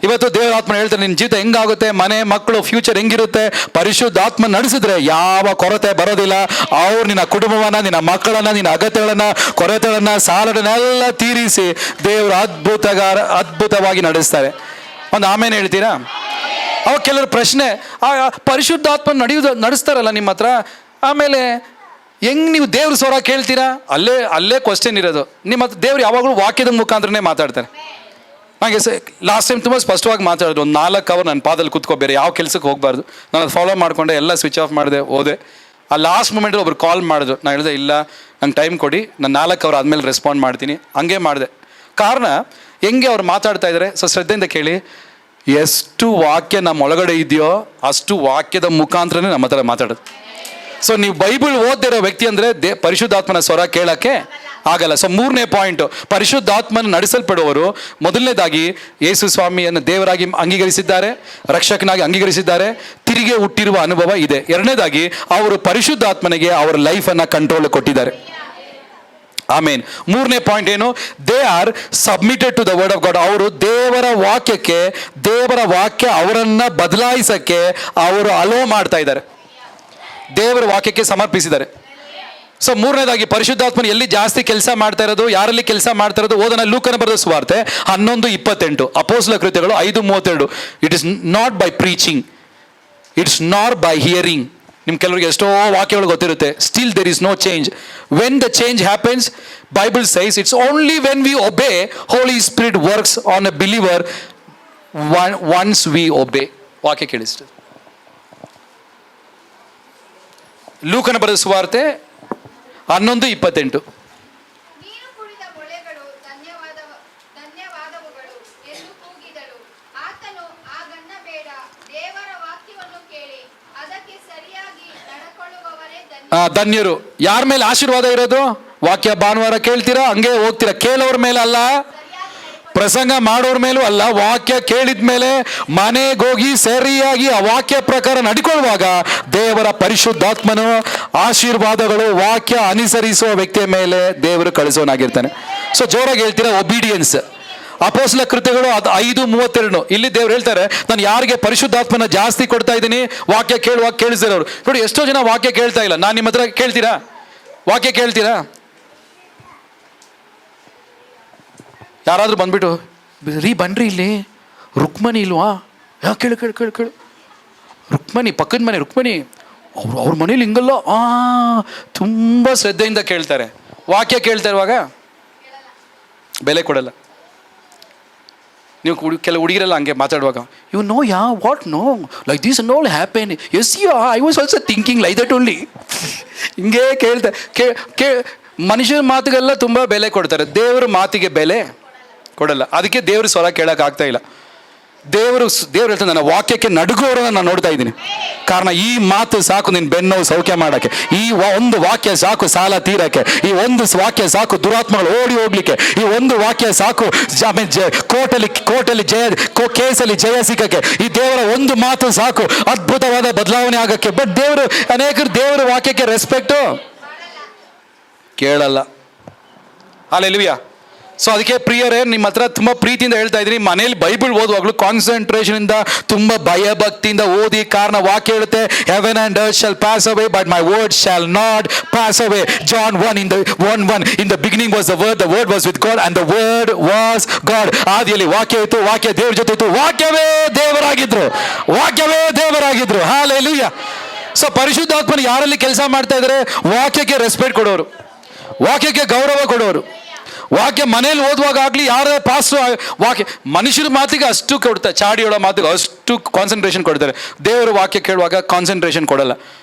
ಇವತ್ತು ದೇವರ ಆತ್ಮ ಹೇಳ್ತಾರೆ, ನಿನ್ನ ಜೀವಿತ ಹೆಂಗಾಗುತ್ತೆ, ಮನೆ ಮಕ್ಕಳು ಫ್ಯೂಚರ್ ಹೆಂಗಿರುತ್ತೆ, ಪರಿಶುದ್ಧ ಆತ್ಮ ನಡೆಸಿದ್ರೆ ಯಾವ ಕೊರತೆ ಬರೋದಿಲ್ಲ. ಅವ್ರು ನಿನ್ನ ಕುಟುಂಬವನ್ನು, ನಿನ್ನ ಮಕ್ಕಳನ್ನು, ನಿನ್ನ ಅಗತ್ಯಗಳನ್ನು, ಕೊರತೆಗಳನ್ನು, ಸಾಲಗಳನ್ನೆಲ್ಲ ತೀರಿಸಿ ದೇವರು ಅದ್ಭುತವಾಗಿ ನಡೆಸ್ತಾರೆ. ಒಂದು ಆಮೇಲೆ ಹೇಳ್ತೀರಾ? ಅವಾಗ ಕೆಲವರು ಪ್ರಶ್ನೆ, ಪರಿಶುದ್ಧಾತ್ಮ ನಡೆಸ್ತಾರಲ್ಲ ನಿಮ್ಮ ಹತ್ರ, ಆಮೇಲೆ ಹೆಂಗೆ ನೀವು ದೇವ್ರ ಸ್ವರ ಕೇಳ್ತೀರಾ? ಅಲ್ಲೇ ಕ್ವಶನ್ ಇರೋದು. ನಿಮ್ಮ ಹತ್ರ ದೇವ್ರು ಯಾವಾಗಲೂ ವಾಕ್ಯದ ಮುಖಾಂತರನೇ ಮಾತಾಡ್ತಾರೆ. ನನಗೆ ಲಾಸ್ಟ್ ಟೈಮ್ ತುಂಬ ಸ್ಪಷ್ಟವಾಗಿ ಮಾತಾಡಿದ್ರು. ಒಂದು 4 ಅವರ್ ನನ್ನ ಪಾದಲ್ಲಿ ಕೂತ್ಕೋ, ಬೇರೆ ಯಾವ ಕೆಲಸಕ್ಕೆ ಹೋಗಬಾರ್ದು. ನಾನು ಅದು ಫಾಲೋ ಮಾಡಿಕೊಂಡೆ, ಎಲ್ಲ ಸ್ವಿಚ್ ಆಫ್ ಮಾಡಿದೆ, ಹೋದೆ. ಆ ಲಾಸ್ಟ್ ಮೂಮೆಂಟಲ್ಲಿ ಒಬ್ರು ಕಾಲ್ ಮಾಡಿದ್ರು. ನಾನು ಹೇಳಿದೆ, ಇಲ್ಲ ನಂಗೆ ಟೈಮ್ ಕೊಡಿ, ನಾನು 4 ಅವರ್ ಆದಮೇಲೆ ರೆಸ್ಪಾಂಡ್ ಮಾಡ್ತೀನಿ. ಹಂಗೆ ಮಾಡಿದೆ. ಕಾರಣ ಹೆಂಗೆ ಅವ್ರು ಮಾತಾಡ್ತಾ ಇದ್ದಾರೆ, ಸೊ ಶ್ರದ್ಧೆಯಿಂದ ಕೇಳಿ. ಎಷ್ಟು ವಾಕ್ಯ ನಮ್ಮ ಒಳಗಡೆ ಇದೆಯೋ ಅಷ್ಟು ವಾಕ್ಯದ ಮುಖಾಂತರನೇ ನಮ್ಮ ಹತ್ರ ಮಾತಾಡೋದು. ಸೊ ನೀವು ಬೈಬಲ್ ಓದ್ದಿರೋ ವ್ಯಕ್ತಿ ಅಂದರೆ ಪರಿಶುದ್ಧಾತ್ಮನ ಸ್ವರ ಕೇಳೋಕ್ಕೆ ಆಗಲ್ಲ. ಸೊ 3ನೇ ಪಾಯಿಂಟು, ಪರಿಶುದ್ಧಾತ್ಮನ ನಡೆಸಲ್ಪಡುವವರು ಮೊದಲನೇದಾಗಿ ಯೇಸು ಸ್ವಾಮಿಯನ್ನು ದೇವರಾಗಿ ಅಂಗೀಕರಿಸಿದ್ದಾರೆ, ರಕ್ಷಕನಾಗಿ ಅಂಗೀಕರಿಸಿದ್ದಾರೆ, ತಿರುಗಿ ಹುಟ್ಟಿರುವ ಅನುಭವ ಇದೆ. 2ನೇದಾಗಿ ಅವರು ಪರಿಶುದ್ಧಾತ್ಮನಿಗೆ ಅವರ ಲೈಫನ್ನು ಕಂಟ್ರೋಲ್ ಕೊಟ್ಟಿದ್ದಾರೆ. ಆಮೇನ್. 3ನೇ ಪಾಯಿಂಟ್ ಏನು? They are submitted to the word of God. ಅವರು ದೇವರ ವಾಕ್ಯ ಅವರನ್ನು ಬದಲಾಯಿಸಕ್ಕೆ ಅವರು ಅಲೋ ಮಾಡ್ತಾ ಇದ್ದಾರೆ, ದೇವರ ವಾಕ್ಯಕ್ಕೆ ಸಮರ್ಪಿಸಿದ್ದಾರೆ. ಸೊ 3ನೇದಾಗಿ ಪರಿಶುದ್ಧಾತ್ಮನ ಎಲ್ಲಿ ಜಾಸ್ತಿ ಕೆಲಸ ಮಾಡ್ತಾ ಇರೋದು, ಯಾರಲ್ಲಿ ಕೆಲಸ ಮಾಡ್ತಾ ಇರೋದು? ಓದನ ಲೂಕನ ಬರೆದ ಸುವಾರ್ತೆ 11:28, ಅಪೊಸ್ತಲರ ಕೃತ್ಯಗಳು 5:32. It is not by preaching, it's not by hearing. ನಿಮ್ ಕೆಲವರಿಗೆ ಎಷ್ಟೋ ವಾಕ್ಯಗಳು ಗೊತ್ತಿರುತ್ತೆ, still there is no change. When the change happens, Bible says it's only when we obey, Holy Spirit works on a believer once we obey. ವಾಕ್ಯ ಕೇಳಿಸ್ತದೆ. ಲೂಕನ ಬರೆದ ಸುವಾರ್ತೆ 11:28. ನೀರು ಕುಡಿದ ಮೊಳೆಗಳು ಧನ್ಯವಾದವುಗಳು ಎಂದು ಕೂಗಿದಳು. ಆತನು ಹಾಗನ್ನಬೇಡ, ದೇವರ ವಾಕ್ಯವನ್ನು ಕೇಳಿ ಅದಕ್ಕೆ ಸರಿಯಾಗಿ ನಡ್ಕೊಳ್ಳುವವರೇ ಧನ್ಯರು. ಯಾರ ಮೇಲೆ ಆಶೀರ್ವಾದ ಇರೋದು? ವಾಕ್ಯ ಭಾನುವಾರ ಕೇಳ್ತೀರಾ, ಹಂಗೆ ಹೋಗ್ತೀರಾ. ಕೇಳೋರ ಮೇಲೆ ಅಲ್ಲ, ಪ್ರಸಂಗ ಮಾಡೋರ ಮೇಲೂ ಅಲ್ಲ, ವಾಕ್ಯ ಕೇಳಿದ ಮೇಲೆ ಮನೆಗೆ ಹೋಗಿ ಸರಿಯಾಗಿ ಆ ವಾಕ್ಯ ಪ್ರಕಾರ ನಡ್ಕೊಳ್ಳುವಾಗ ದೇವರ ಪರಿಶುದ್ಧಾತ್ಮನು ಆಶೀರ್ವಾದಗಳು ವಾಕ್ಯ ಅನುಸರಿಸುವ ವ್ಯಕ್ತಿಯ ಮೇಲೆ ದೇವರು ಕಳಿಸೋನಾಗಿರ್ತಾನೆ. ಸೊ ಜೋರಾಗಿ ಹೇಳ್ತೀರಾ, ಒಬಿಡಿಯನ್ಸ್. ಅಪೊಸ್ತಲರ ಕೃತ್ಯಗಳು 5:32. ಇಲ್ಲಿ ದೇವ್ರು ಹೇಳ್ತಾರೆ, ನಾನು ಯಾರಿಗೆ ಪರಿಶುದ್ಧಾತ್ಮನ ಜಾಸ್ತಿ ಕೊಡ್ತಾ ಇದ್ದೀನಿ, ವಾಕ್ಯ ಕೇಳುವಾಗ ಕೇಳಿಸಿರೋರು. ನೋಡಿ, ಎಷ್ಟೋ ಜನ ವಾಕ್ಯ ಕೇಳ್ತಾ ಇಲ್ಲ. ನಾನು ನಿಮ್ಮ ಹತ್ರ ಕೇಳ್ತೀರಾ? ವಾಕ್ಯ ಕೇಳ್ತೀರಾ? ಯಾರಾದರೂ ಬಂದ್ಬಿಟ್ಟು ರೀ ಬನ್ರಿ ಇಲ್ಲಿ ರುಕ್ಮಣಿ ಇಲ್ವಾ? ಕೇಳು ಕೇಳು ಕೇಳು ಕೇಳು. ರುಕ್ಮಣಿ ಪಕ್ಕದ ಮನೆ ರುಕ್ಮಣಿ ಅವ್ರ ಮನೇಲಿ ಹಿಂಗಲ್ಲ. ತುಂಬ ಶ್ರದ್ಧೆಯಿಂದ ಕೇಳ್ತಾರೆ, ವಾಕ್ಯ ಕೇಳ್ತಾ ಇರುವಾಗ ಬೆಲೆ ಕೊಡಲ್ಲ. ನೀವು ಕೆಲವು ಹುಡುಗಿರಲ್ಲ ಹಂಗೆ ಮಾತಾಡುವಾಗ, you know what no like this ನೋಲ್ happen, yes you I was also thinking like that only. ಹಿಂಗೆ ಕೇಳ್ತಾರೆ. ಮನುಷ್ಯರ ಮಾತಿಗೆಲ್ಲ ತುಂಬ ಬೆಲೆ ಕೊಡ್ತಾರೆ, ದೇವರ ಮಾತಿಗೆ ಬೆಲೆ ಕೊಡಲ್ಲ. ಅದಕ್ಕೆ ದೇವ್ರ ಸ್ವರ ಕೇಳೋಕೆ ಆಗ್ತಾ ಇಲ್ಲ. ದೇವರು ಹೇಳ್ತಾರೆ, ನನ್ನ ವಾಕ್ಯಕ್ಕೆ ನಡುಗೋರನ್ನ ನಾನು ನೋಡ್ತಾ ಇದ್ದೀನಿ. ಕಾರಣ ಈ ಮಾತು ಸಾಕು ನಿನ್ನ ಬೆನ್ನೋವು ಸೌಖ್ಯ ಮಾಡೋಕ್ಕೆ. ಈ ಒಂದು ವಾಕ್ಯ ಸಾಕು ಸಾಲ ತೀರಕ್ಕೆ. ಈ ಒಂದು ವಾಕ್ಯ ಸಾಕು ದುರಾತ್ಮಗಳು ಓಡಿ ಹೋಗ್ಲಿಕ್ಕೆ. ಈ ಒಂದು ವಾಕ್ಯ ಸಾಕು ಕೋರ್ಟಲ್ಲಿ ಕೇಸಲ್ಲಿ ಜಯ ಸಿಕ್ಕಕ್ಕೆ. ಈ ದೇವರ ಒಂದು ಮಾತು ಸಾಕು ಅದ್ಭುತವಾದ ಬದಲಾವಣೆ ಆಗಕ್ಕೆ. ಬಟ್ ಅನೇಕರು ದೇವರ ವಾಕ್ಯಕ್ಕೆ ರೆಸ್ಪೆಕ್ಟು ಕೇಳಲ್ಲ. ಹಲ್ಲೆಲೂಯಾ. ಸೊ ಅದಕ್ಕೆ ಪ್ರಿಯರೇ, ನಿಮ್ಮ ಹತ್ರ ತುಂಬ ಪ್ರೀತಿಯಿಂದ ಹೇಳ್ತಾ ಇದ್ದೀನಿ, ಮನೇಲಿ ಬೈಬಲ್ ಓದುವಾಗಲೂ ಕಾನ್ಸಂಟ್ರೇಷನಿಂದ ತುಂಬ ಭಯಭಕ್ತಿಯಿಂದ ಓದಿ. ಕಾರಣ ವಾಕ್ಯ ಹೇಳುತ್ತೆ, heaven and earth shall pass away but my word shall not pass away. John 1:1 in the beginning was the word was with God and the word was God. ಆದಿಯಲ್ಲಿ ವಾಕ್ಯ ಇತ್ತು, ವಾಕ್ಯ ದೇವ್ರ ಜೊತೆ ಇತ್ತು, ವಾಕ್ಯವೇ ದೇವರಾಗಿದ್ರು. ಹಲ್ಲೆಲೂಯಾ. ಸೊ ಪರಿಶುದ್ಧಾತ್ಮನು ಯಾರಲ್ಲಿ ಕೆಲಸ ಮಾಡ್ತಾ ಇದ್ದಾರೆ? ವಾಕ್ಯಕ್ಕೆ ರೆಸ್ಪೆಕ್ಟ್ ಕೊಡೋರು, ವಾಕ್ಯಕ್ಕೆ ಗೌರವ ಕೊಡೋರು. ವಾಕ್ಯ ಮನೇಲಿ ಓದುವಾಗ ಆಗಲಿ, ಯಾರ ಪಾಸ್ಟರ್ ವಾಕ್ಯ ಮನುಷ್ಯರ ಮಾತಿಗೆ ಅಷ್ಟು ಕೊಡ್ತಾರೆ, ಚಾಡಿ ಹೇಳೋ ಮಾತಿಗೆ ಅಷ್ಟು ಕಾನ್ಸಂಟ್ರೇಷನ್ ಕೊಡ್ತಾರೆ. ದೇವರ ವಾಕ್ಯ ಕೇಳುವಾಗ ಕಾನ್ಸಂಟ್ರೇಷನ್ ಕೊಡಲ್ಲ.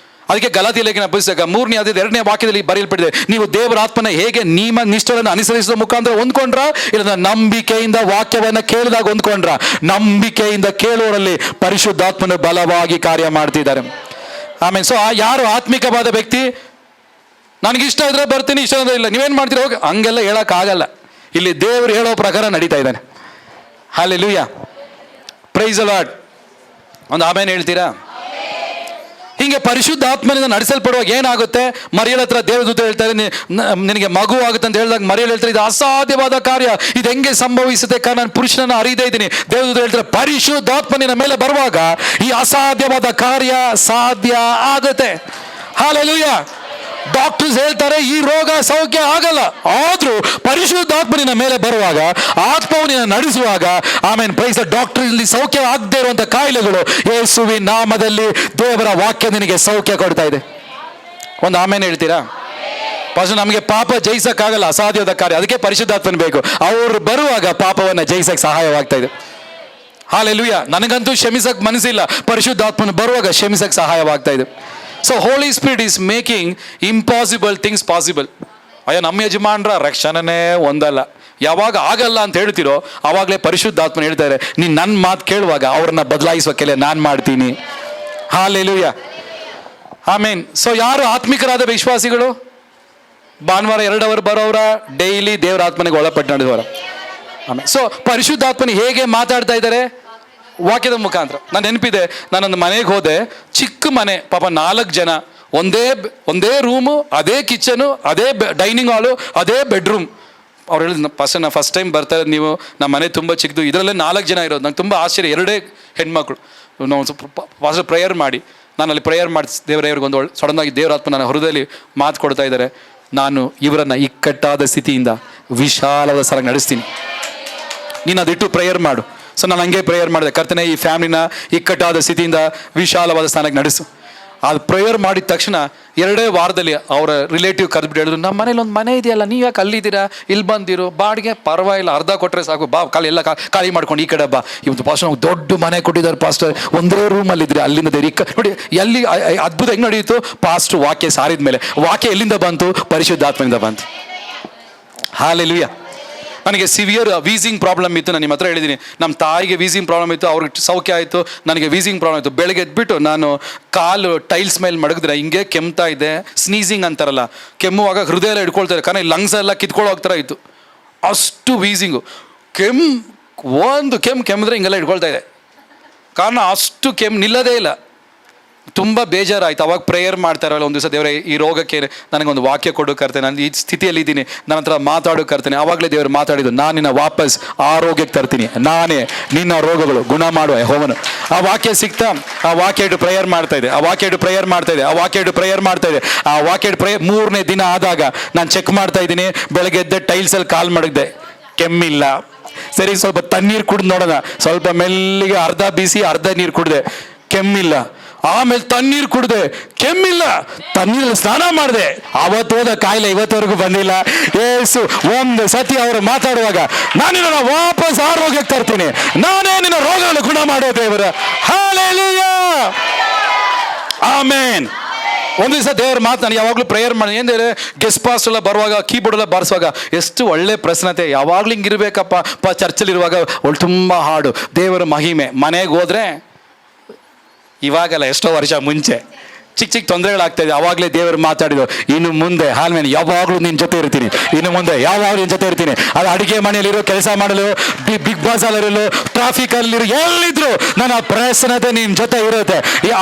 ಅದಕ್ಕೆ ಗಲಾತ್ಯ ಲೇಖನ ಪುಸ್ತಕ 3ನೇ ಅಧ್ಯಾಯದ 2ನೇ ವಾಕ್ಯದಲ್ಲಿ ಬರೆಯಲ್ಪಟ್ಟಿದೆ, ನೀವು ದೇವರ ಆತ್ಮನ ಹೇಗೆ ನಿಯಮ ನಿಷ್ಠೆಗಳನ್ನು ಅನುಸರಿಸುವ ಮುಖಾಂತರ ಹೊಂದ್ಕೊಂಡ್ರ, ಇಲ್ಲ ನಂಬಿಕೆಯಿಂದ ವಾಕ್ಯವನ್ನು ಕೇಳಿದಾಗ ಹೊಂದ್ಕೊಂಡ್ರ? ನಂಬಿಕೆಯಿಂದ ಕೇಳುವರಲ್ಲಿ ಪರಿಶುದ್ಧಾತ್ಮನ ಬಲವಾಗಿ ಕಾರ್ಯ ಮಾಡ್ತಿದ್ದಾರೆ. ಆಮೇಲೆ ಸೊ ಯಾರು ಆತ್ಮಿಕವಾದ ವ್ಯಕ್ತಿ, ನನಗಿಷ್ಟ ಇದ್ರೆ ಬರ್ತೀನಿ, ಇಷ್ಟ ಅಂದ್ರೆ ಇಲ್ಲ, ನೀವೇನು ಮಾಡ್ತೀರ ಹೋಗಿ, ಹಂಗೆಲ್ಲ ಹೇಳೋಕ್ಕಾಗಲ್ಲ. ಇಲ್ಲಿ ದೇವರು ಹೇಳೋ ಪ್ರಕಾರ ನಡೀತಾ ಇದ್ದಾನೆ. Hallelujah, praise the Lord. ಒಂದು ಆಮೇಲೆ ಹೇಳ್ತೀರಾ? ಹೀಗೆ ಪರಿಶುದ್ಧಾತ್ಮನಿಂದ ನಡೆಸಲ್ಪಡುವಾಗ ಏನಾಗುತ್ತೆ? ಮರಿಯಳ ಹತ್ರ ದೇವದೂತ ಹೇಳ್ತಾರೆ, ನಿನಗೆ ಮಗು ಆಗುತ್ತೆ ಅಂತ ಹೇಳಿದಾಗ ಮರಿಯಳು ಹೇಳ್ತಾರೆ, ಇದು ಅಸಾಧ್ಯವಾದ ಕಾರ್ಯ, ಇದು ಹೆಂಗೆ ಸಂಭವಿಸುತ್ತೆ? ಕಾರಣ ನಾನು ಪುರುಷನನ್ನು ಅರಿದೇ ಇದ್ದೀನಿ. ದೇವದೂತ ಹೇಳ್ತಾರೆ, ಪರಿಶುದ್ಧಾತ್ಮನಿನ ಮೇಲೆ ಬರುವಾಗ ಈ ಅಸಾಧ್ಯವಾದ ಕಾರ್ಯ ಸಾಧ್ಯ ಆಗುತ್ತೆ. ಹಲ್ಲೆಲೂಯಾ. ಡಾಕ್ಟರ್ಸ್ ಹೇಳ್ತಾರೆ ಈ ರೋಗ ಸೌಖ್ಯ ಆಗಲ್ಲ, ಆದ್ರೂ ಪರಿಶುದ್ಧಾತ್ಮನಿನ ಮೇಲೆ ಬರುವಾಗ, ಆತ್ಮವನಿನ ನಡೆಸುವಾಗ, ಆಮೇಲೆ ಪ್ರೈಸ್ ಡಾಕ್ಟರ್ ಇಲ್ಲಿ ಸೌಖ್ಯ ಆಗದೆ ಇರುವಂತ ಕಾಯಿಲೆಗಳು ಯೇಸುವಿನ ನಾಮದಲ್ಲಿ ದೇವರ ವಾಕ್ಯ ನಿನಗೆ ಸೌಖ್ಯ ಕೊಡ್ತಾ ಇದೆ. ಒಂದು ಆಮೇಲೆ ಹೇಳ್ತೀರಾ? ಫಸ್ಟ್ ನಮಗೆ ಪಾಪ ಜಯಿಸಕ್ಕಾಗಲ್ಲ, ಅಸಾಧ್ಯವಾದ ಕಾರ್ಯ, ಅದಕ್ಕೆ ಪರಿಶುದ್ಧಾತ್ಮನ ಬೇಕು. ಅವರು ಬರುವಾಗ ಪಾಪವನ್ನು ಜಯಿಸಕ್ಕೆ ಸಹಾಯವಾಗ್ತಾ ಇದೆ. ಹಲ್ಲೆಲೂಯಾ. ನನಗಂತೂ ಕ್ಷಮಿಸಕ್ ಮನಸ್ಸಿಲ್ಲ, ಪರಿಶುದ್ಧಾತ್ಮನ ಬರುವಾಗ ಕ್ಷಮಿಸಕ್ಕೆ ಸಹಾಯವಾಗ್ತಾ ಇದೆ. So Holy Spirit is making impossible things possible. ಅಯ್ಯೋ ನಮ್ಮ ಯಜಮಾನ್ರ ರಕ್ಷಣೆನೇ ಒಂದಲ್ಲ, ಯಾವಾಗ ಆಗಲ್ಲ ಅಂತ ಹೇಳ್ತಿರೋ ಆವಾಗಲೇ ಪರಿಶುದ್ಧಾತ್ಮನ ಹೇಳ್ತಾರೆ, ನೀನು ನನ್ನ ಮಾತು ಕೇಳುವಾಗ ಅವ್ರನ್ನ ಬದಲಾಯಿಸುವ ಕೆಲ ನಾನು ಮಾಡ್ತೀನಿ. ಹಲ್ಲೆಲೂಯಾ, ಆಮೇನ್. ಸೊ ಯಾರು ಆತ್ಮಿಕರಾದ ವಿಶ್ವಾಸಿಗಳು? ಭಾನುವಾರ 2 ಅವರ್ ಬರೋರ, ಡೈಲಿ ದೇವರ ಆತ್ಮನಿಗೆ ಒಳಪಟ್ಟು ನಡೆದವರ. ಆಮೇಲೆ ಸೊ ಪರಿಶುದ್ಧಾತ್ಮನ ಹೇಗೆ ಮಾತಾಡ್ತಾ ಇದ್ದಾರೆ? ವಾಕ್ಯದ ಮುಖಾಂತರ. ನಾನು ನೆನಪಿದೆ, ನಾನೊಂದು ಮನೆಗೆ ಹೋದೆ, ಚಿಕ್ಕ ಮನೆ, ಪಾಪ 4 ಜನ, ಒಂದೇ ರೂಮು, ಅದೇ ಕಿಚನು, ಅದೇ ಡೈನಿಂಗ್ ಹಾಲು, ಅದೇ ಬೆಡ್ರೂಮ್. ಅವ್ರು ಹೇಳಿದ್ರು, ಫಸ್ಟ್ ಟೈಮ್ ಬರ್ತಾರೆ ನೀವು, ನಮ್ಮ ಮನೆ ತುಂಬ ಚಿಕ್ಕದು, ಇದರಲ್ಲೇ 4 ಜನ ಇರೋದು. ನಂಗೆ ತುಂಬ ಆಶ್ಚರ್ಯ, 2 ಹೆಣ್ಮಕ್ಳು. ನಾವು ಸ್ವಲ್ಪ ಪ್ರೇಯರ್ ಮಾಡಿ, ನಾನು ಅಲ್ಲಿ ಪ್ರೇಯರ್ ಮಾಡಿ ದೇವರವ್ರಿಗೆ ಒಂದು ಸಡನ್ನಾಗಿ ದೇವರಾತ್ಮ ನನ್ನ ಹೃದಯದಲ್ಲಿ ಮಾತು ಕೊಡ್ತಾ ಇದ್ದಾರೆ, ನಾನು ಇವರನ್ನು ಇಕ್ಕಟ್ಟಾದ ಸ್ಥಿತಿಯಿಂದ ವಿಶಾಲವಾದ ಸ್ಥಳ ನಡೆಸ್ತೀನಿ, ನೀನು ಅದಿಟ್ಟು ಪ್ರೇಯರ್ ಮಾಡು. ಸೊ ನಾನು ಹಂಗೆ ಪ್ರೇಯರ್ ಮಾಡಿದೆ, ಕರ್ತನೇ ಈ ಫ್ಯಾಮಿಲಿನ ಇಕ್ಕಟ್ಟಾದ ಸ್ಥಿತಿಯಿಂದ ವಿಶಾಲವಾದ ಸ್ಥಾನಕ್ಕೆ ನಡೆಸು. ಅದು ಪ್ರೇಯರ್ ಮಾಡಿದ ತಕ್ಷಣ 2 ವಾರದಲ್ಲಿ ಅವರ ರಿಲೇಟಿವ್ ಕರೆದ್ಬಿಟ್ಟು ಹೇಳಿದ್ರು, ನಮ್ಮ ಮನೇಲಿ ಒಂದು ಮನೆ ಇದೆಯಲ್ಲ, ನೀವು ಯಾಕೆ ಅಲ್ಲಿದ್ದೀರಾ, ಇಲ್ಲಿ ಬಂದಿರು, ಬಾಡಿಗೆ ಪರವಾಗಿಲ್ಲ, ಅರ್ಧ ಕೊಟ್ಟರೆ ಸಾಕು, ಬಾ ಎಲ್ಲ ಖಾಲಿ ಮಾಡ್ಕೊಂಡು ಈ ಕಡೆ ಬಾ. ಇವತ್ತು ಪಾಸ್ಟರ್ ದೊಡ್ಡ ಮನೆ ಕೊಟ್ಟಿದ್ದಾರೆ ಪಾಸ್ಟರ್, ಒಂದೇ ರೂಮಲ್ಲಿದ್ದರೆ ಅಲ್ಲಿಂದ ನೋಡಿ ಎಲ್ಲಿ ಅದ್ಭುತ ಹೆಂಗೆ ನಡೆಯಿತು? ಪಾಸ್ಟರ್ ವಾಕ್ಯ ಸಾರಿದ ಮೇಲೆ. ವಾಕ್ಯ ಎಲ್ಲಿಂದ ಬಂತು? ಪರಿಶುದ್ಧಾತ್ಮನಿಂದ ಬಂತು. ಹಲ್ಲೆಲೂಯಾ. ನನಗೆ ಸಿವಿಯರ್ ವೀಸಿಂಗ್ ಪ್ರಾಬ್ಲಮ್ ಇತ್ತು, ನಾನು ನಿಮ್ಮ ಹತ್ರ ಹೇಳಿದ್ದೀನಿ. ನಮ್ಮ ತಾಯಿಗೆ ವೀಸಿಂಗ್ ಪ್ರಾಬ್ಲಮ್ ಇತ್ತು, ಅವ್ರಿಗೆ ಸೌಖ್ಯ ಆಯಿತು, ನನಗೆ ವೀಸಿಂಗ್ ಪ್ರಾಬ್ಲಮ್ ಇತ್ತು. ಬೆಳಗ್ಗೆ ಎದ್ಬಿಟ್ಟು ನಾನು ಕಾಲು ಟೈಲ್ಸ್ ಮೇಲೆ ಮಡಗಿದ್ರೆ ಹಿಂಗೆ ಕೆಮ್ತಾ ಇದೆ, ಸ್ನೀಸಿಂಗ್ ಅಂತಾರಲ್ಲ, ಕೆಮ್ಮುವಾಗ ಹೃದಯ ಎಲ್ಲ ಹಿಡ್ಕೊಳ್ತಾರೆ, ಕಾರಣ ಲಂಗ್ಸ್ ಎಲ್ಲ ಕಿತ್ಕೊಳ್ಳೋ ಹೋಗ್ತಾರ ಇತ್ತು, ಅಷ್ಟು ವೀಸಿಂಗು. ಒಂದು ಕೆಮ್ಮಿದ್ರೆ ಹಿಂಗೆಲ್ಲ ಹಿಡ್ಕೊಳ್ತಾ ಇದೆ, ಕಾರಣ ಅಷ್ಟು ಕೆಮ್ಮು ನಿಲ್ಲದೇ ಇಲ್ಲ. ತುಂಬ ಬೇಜಾರಾಯ್ತು. ಅವಾಗ ಪ್ರೇಯರ್ ಮಾಡ್ತಾರಲ್ಲ, ಒಂದು ದಿವಸ ದೇವರೇ ಈ ರೋಗಕ್ಕೆ ನನಗೊಂದು ವಾಕ್ಯ ಕೊಡು ಕರ್ತೇನೆ, ನಾನು ಈ ಸ್ಥಿತಿಯಲ್ಲಿ ಇದ್ದೀನಿ, ನನ್ನ ಹತ್ರ ಮಾತಾಡೋ ಕರ್ತೇನೆ. ಆವಾಗಲೇ ದೇವರು ಮಾತಾಡಿದ್ದು, ನಾನು ನಿನ್ನ ವಾಪಸ್ ಆರೋಗ್ಯಕ್ಕೆ ತರ್ತೀನಿ, ನಾನೇ ನಿನ್ನ ರೋಗಗಳು ಗುಣ ಮಾಡುವ ಯೆಹೋವನು. ಆ ವಾಕ್ಯ ಸಿಗ್ತಾ ಆ ವಾಕ್ಯ ಇಟ್ಟು ಪ್ರೇಯರ್ ಮಾಡ್ತಾ ಇದೆ, ಆ ವಾಕ್ಯ ಇಟ್ಟು ಪ್ರೇಯರ್ ಮಾಡ್ತಾ ಇದೆ, ಆ ವಾಕ್ಯ ಇಟ್ಟು ಪ್ರೇಯರ್ ಮಾಡ್ತಾ ಇದೆ. ಆ ವಾಕ್ಯ ಇಟ್ಟು ಪ್ರೇಯರ್ 3ನೇ ದಿನ ಆದಾಗ ನಾನು ಚೆಕ್ ಮಾಡ್ತಾ ಇದ್ದೀನಿ, ಬೆಳಗ್ಗೆ ಎದ್ದೆ ಟೈಲ್ಸಲ್ಲಿ ಕಾಲು ಮಡಗಿದೆ, ಕೆಮ್ಮಿಲ್ಲ, ಸರಿ, ಸ್ವಲ್ಪ ತಣ್ಣೀರು ಕುಡ್ದು ನೋಡೋಣ. ಸ್ವಲ್ಪ ಮೆಲ್ಲಿಗೆ ಅರ್ಧ ಬಿಸಿ ಅರ್ಧ ನೀರು ಕುಡ್ದೆ, ಕೆಮ್ಮಿಲ್ಲ. ಆಮೇಲೆ ತಣ್ಣೀರು ಕುಡ್ದೆ, ಕೆಮ್ಮಿಲ್ಲ. ತಣ್ಣೀರಲ್ಲಿ ಸ್ನಾನ ಮಾಡಿದೆ, ಅವತ್ತು ಹೋದ ಕಾಯಿಲೆ ಇವತ್ತವರೆಗೂ ಬಂದಿಲ್ಲ. ಏಸು ಒಂದು ಸತಿ ಅವರು ಮಾತಾಡುವಾಗ ನಾನು ನಿನ್ನ ವಾಪಸ್ ಆರೋಗ್ಯಕ್ಕೆ ತರ್ತೀನಿ, ನಾನೇ ನಿನ್ನ ರೋಗಗಳನ್ನು ಗುಣ ಮಾಡೋ ದೇವರ. ಹಲ್ಲೆಲೂಯಾ, ಆಮೇನ್. ಒಂದು ದಿವಸ ದೇವ್ರ ಮಾತು ನಾನು ಯಾವಾಗಲೂ ಪ್ರೇಯರ್ ಮಾಡಿ ಏನಂದರೆ ಗೆಸ್ಟ್ ಪಾಸ್ಟ್ ಎಲ್ಲ ಬರುವಾಗ ಕೀಬೋರ್ಡ್ ಎಲ್ಲ ಬಾರಿಸುವಾಗ ಎಷ್ಟು ಒಳ್ಳೆ ಪ್ರಶ್ನತೆ. ಯಾವಾಗಲೂ ಹಿಂಗಿರ್ಬೇಕಪ್ಪ ಚರ್ಚಲ್ಲಿರುವಾಗ ಒಳ್ಳೆ ತುಂಬ ಹಾಡು, ದೇವರ ಮಹಿಮೆ. ಮನೆಗೆ ಹೋದರೆ ಇವಾಗಲ್ಲ, ಎಷ್ಟೋ ವರ್ಷ ಮುಂಚೆ ಚಿಕ್ಕ ಚಿಕ್ಕ ತೊಂದರೆಗಳಾಗ್ತಾಯಿದೆ, ಅವಾಗಲೇ ದೇವರು ಮಾತಾಡಿದ್ರು, ಇನ್ನು ಮುಂದೆ ಹಾಲ್ಮೇಲೆ ಯಾವಾಗಲೂ ನಿನ್ನ ಜೊತೆ ಇರ್ತೀನಿ, ಇನ್ನು ಮುಂದೆ ಯಾವಾಗಲೂ ನಿನ್ನ ಜೊತೆ ಇರ್ತೀನಿ. ಅದು ಅಡುಗೆ ಮನೆಯಲ್ಲಿರೋ, ಕೆಲಸ ಮಾಡಲು, ಬಿಗ್ ಬಾಸ್ ಅಲ್ಲಿರಲು, ಟ್ರಾಫಿಕಲ್ಲಿರೋ, ಎಲ್ಲಿದ್ರು ನನ್ನ ಪ್ರಸನ್ನತೆ ನಿನ್ನ ಜೊತೆ ಇರುತ್ತೆ.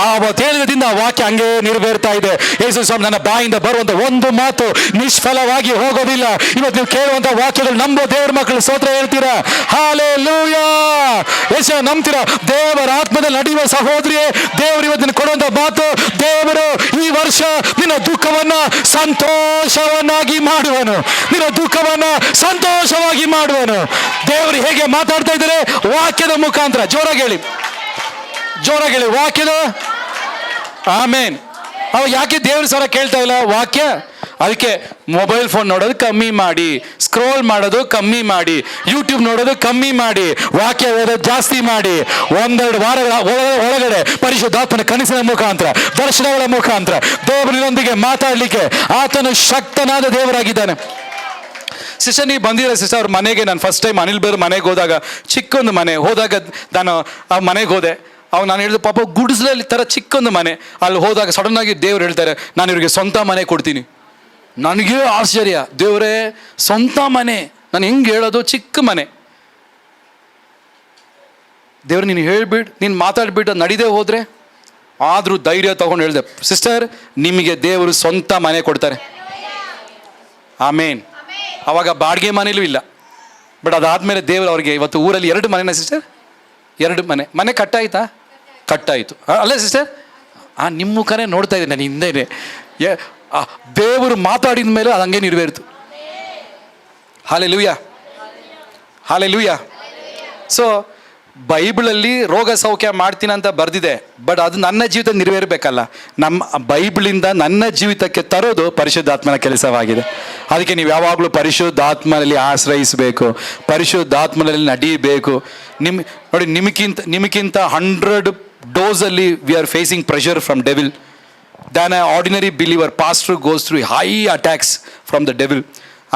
ಆವತ್ತು ಹೇಳಿದ್ರಿಂದ ಆ ವಾಕ್ಯ ಹಂಗೆ ನೆರವೇರ್ತಾ ಇದೆ. ಯೇಸು ಸ್ವಾಮಿ ನನ್ನ ಬಾಯಿಂದ ಬರುವಂಥ ಒಂದು ಮಾತು ನಿಷ್ಫಲವಾಗಿ ಹೋಗೋದಿಲ್ಲ. ಇವತ್ತು ನೀವು ಕೇಳುವಂಥ ವಾಕ್ಯಗಳು ನಂಬೋ ದೇವ್ರ ಮಕ್ಕಳು ಸ್ತೋತ್ರ ಹೇಳ್ತೀರಾ? ಹಲ್ಲೆಲೂಯಾ. ಯೇಸು ನಂಬ್ತೀರಾ? ದೇವರ ಆತ್ಮದಲ್ಲಿ ನಡೆಯುವ ಸಹೋದರಿಯೇ, ದೇವರು ಇವತ್ತಿನ ಕೊಡುವಂಥ ಮಾತು, ದೇವರು ಈ ವರ್ಷ ನಿನ್ನ ದುಃಖವನ್ನ ಸಂತೋಷವನ್ನಾಗಿ ಮಾಡುವನು, ನಿನ್ನ ದುಃಖವನ್ನ ಸಂತೋಷವಾಗಿ ಮಾಡುವನು. ದೇವರು ಹೇಗೆ ಮಾತಾಡ್ತಾ ಇದ್ದಾರೆ? ವಾಕ್ಯದ ಮುಖಾಂತರ. ಜೋರಾಗಿ ಹೇಳಿ, ಜೋರಾಗಿ ಹೇಳಿ, ವಾಕ್ಯದ. ಆಮೇನ್. ಅವಾಗ ಯಾಕೆ ದೇವ್ರ ಸ್ವರ ಕೇಳ್ತಾ ಇಲ್ಲ? ವಾಕ್ಯ. ಅದಕ್ಕೆ ಮೊಬೈಲ್ ಫೋನ್ ನೋಡೋದು ಕಮ್ಮಿ ಮಾಡಿ, ಸ್ಕ್ರೋಲ್ ಮಾಡೋದು ಕಮ್ಮಿ ಮಾಡಿ, ಯೂಟ್ಯೂಬ್ ನೋಡೋದು ಕಮ್ಮಿ ಮಾಡಿ, ವಾಕ್ಯ ಓದೋದು ಜಾಸ್ತಿ ಮಾಡಿ. ಒಂದೆರಡು ವಾರಗಳ ಒಳಗಡೆ ಪರಿಶುದ್ಧಾತ್ಮನ ಕನಸಿನ ಮುಖಾಂತರ, ದರ್ಶನಗಳ ಮುಖಾಂತರ ದೇವರಿನೊಂದಿಗೆ ಮಾತಾಡಲಿಕ್ಕೆ ಆತನು ಶಕ್ತನಾದ ದೇವರಾಗಿದ್ದಾನೆ. ಸಿಸ್ಟರ್, ನೀವು ಬಂದಿರೋ ಸಿಸ್ಟರ್ ಅವ್ರ ಮನೆಗೆ. ನಾನು ಫಸ್ಟ್ ಟೈಮ್ ಅನಿಲ್ ಬೇರೆ ಮನೆಗೆ ಹೋದಾಗ, ಚಿಕ್ಕೊಂದು ಮನೆ ಹೋದಾಗ ನಾನು ಆ ಮನೆಗೆ ಹೋದೆ. ಅವಾಗ ನಾನು ಹೇಳಿದೆ, ಪಾಪ ಗುಡಿಸಲಲ್ಲಿ ಥರ ಚಿಕ್ಕೊಂದು ಮನೆ. ಅಲ್ಲಿ ಹೋದಾಗ ಸಡನ್ನಾಗಿ ದೇವ್ರು ಹೇಳ್ತಾರೆ, ನಾನು ಇವ್ರಿಗೆ ಸ್ವಂತ ಮನೆ ಕೊಡ್ತೀನಿ. ನನಗೇ ಆಶ್ಚರ್ಯ, ದೇವರೇ ಸ್ವಂತ ಮನೆ, ನಾನು ಹೆಂಗೆ ಹೇಳೋದು? ಚಿಕ್ಕ ಮನೆ. ದೇವ್ರು ನೀನು ಹೇಳ್ಬಿಟ್ಟು, ನೀನು ಮಾತಾಡ್ಬಿಟ್ಟು ನಡೀದೇ ಹೋದರೆ, ಆದರೂ ಧೈರ್ಯ ತಗೊಂಡು ಹೇಳಿದೆ, ಸಿಸ್ಟರ್ ನಿಮಗೆ ದೇವರು ಸ್ವಂತ ಮನೆ ಕೊಡ್ತಾರೆ. ಆಮೇನ್. ಅವಾಗ ಬಾಡಿಗೆ ಮನೇಲೂ ಇಲ್ಲ. ಬಟ್ ಅದಾದಮೇಲೆ ದೇವರು ಅವ್ರಿಗೆ ಇವತ್ತು ಊರಲ್ಲಿ 2 ಮನೆನಾ ಸಿಸ್ಟರ್? 2 ಮನೆ ಕಟ್ಟಾಯ್ತಾ? ಕಟ್ಟಾಯಿತು. ಅಲ್ಲ ಸಿಸ್ಟರ್, ನಿಮ್ಮ ಮುಖನೇ ನೋಡ್ತಾ ಇದ್ದೀನಿ ನಾನು ಹಿಂದೆನೆ. ದೇವರು ಮಾತಾಡಿದ ಮೇಲೆ ಅದು ಹಂಗೆ ನೆರವೇರಿತು. Hallelujah, hallelujah. ಸೊ ಬೈಬಲಲ್ಲಿ ರೋಗ ಸೌಖ್ಯ ಮಾಡ್ತೀನಿ ಅಂತ ಬರೆದಿದೆ, ಬಟ್ ಅದು ನನ್ನ ಜೀವಿತ ನೆರವೇರಬೇಕಲ್ಲ. ನಮ್ಮ ಬೈಬಲಿಂದ ನನ್ನ ಜೀವಿತಕ್ಕೆ ತರೋದು ಪರಿಶುದ್ಧಾತ್ಮನ ಕೆಲಸವಾಗಿದೆ. ಅದಕ್ಕೆ ನೀವು ಯಾವಾಗಲೂ ಪರಿಶುದ್ಧಾತ್ಮನಲ್ಲಿ ಆಶ್ರಯಿಸಬೇಕು, ಪರಿಶುದ್ಧಾತ್ಮನಲ್ಲಿ ನಡೀಬೇಕು. ನೋಡಿ, ನಿಮಗಿಂತ 100 ಡೋಸಲ್ಲಿ we are facing pressure from devil than a ordinary believer. Pastor goes through high attacks from the devil.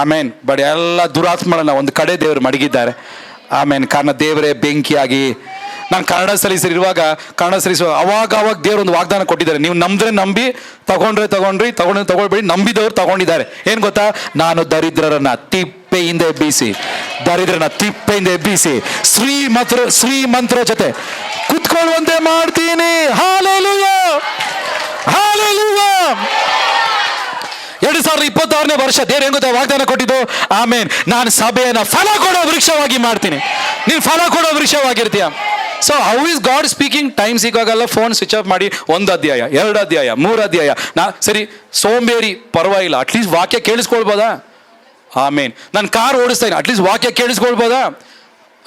Amen. But ಎಲ್ಲ ದುರಾತ್ಮಗಳನ್ನ ಒಂದು ಕಡೆ ದೇವರು ಮಡಗಿದ್ದಾರೆ. ಆಮೇನ್. ಕಾರಣ ದೇವರೇ ಬೆಂಕಿಯಾಗಿ. ನಾನು ಕನ್ನಡ ಸಲ್ಲಿಸಿರುವಾಗ ಅವಾಗ ದೇವರು ಒಂದು ವಾಗ್ದಾನ ಕೊಟ್ಟಿದ್ದಾರೆ. ನೀವು ನಂಬಿದ್ರೆ ನಂಬಿ, ತಗೊಳ್ಬೇಡಿ. ನಂಬಿದವರು ತಗೊಂಡಿದ್ದಾರೆ. ಏನು ಗೊತ್ತಾ? ನಾನು ದರಿದ್ರರನ್ನ ತಿಪ್ಪೆಯಿಂದ ಎಬ್ಬಿಸಿ, ಶ್ರೀಮಂತರ ಜೊತೆ ಕುತ್ಕೊಳ್ಳುವಂತೆ ಮಾಡ್ತೀನಿ. Hallelujah, hallelujah. 2026ನೇ ವರ್ಷ ದೇವ್ರು ಹೆಂಗ್ ಗೊತ್ತಾ ವಾಗ್ದಾನ ಕೊಟ್ಟಿದ್ದು? ಆಮೇನ್. ನಾನು ಸಭೆಯನ್ನ ಫಲ ಕೊಡೋ ವೃಕ್ಷವಾಗಿ ಮಾಡ್ತೀನಿ. ನೀನು ಫಲ ಕೊಡೋ ವೃಕ್ಷವಾಗಿರ್ತೀಯ. So how is God speaking? Time ಸಿಕ್ಕಾಗಲ್ಲ, ಫೋನ್ ಸ್ವಿಚ್ ಆಫ್ ಮಾಡಿ 1 ಅಧ್ಯಾಯ 2 ಅಧ್ಯಾಯ 3 ಅಧ್ಯಾಯ. ಸರಿ, ಸೋಂಬೇರಿ ಪರವಾಗಿಲ್ಲ, ಅಟ್ಲೀಸ್ಟ್ ವಾಕ್ಯ ಕೇಳಿಸ್ಕೊಳ್ಬೋದಾ? ಆಮೇನ್. ನಾನು ಕಾರ್ ಓಡಿಸ್ತಾ ಇದ್ದೀನಿ, ಅಟ್ಲೀಸ್ಟ್ ವಾಕ್ಯ ಕೇಳಿಸ್ಕೊಳ್ಬೋದಾ?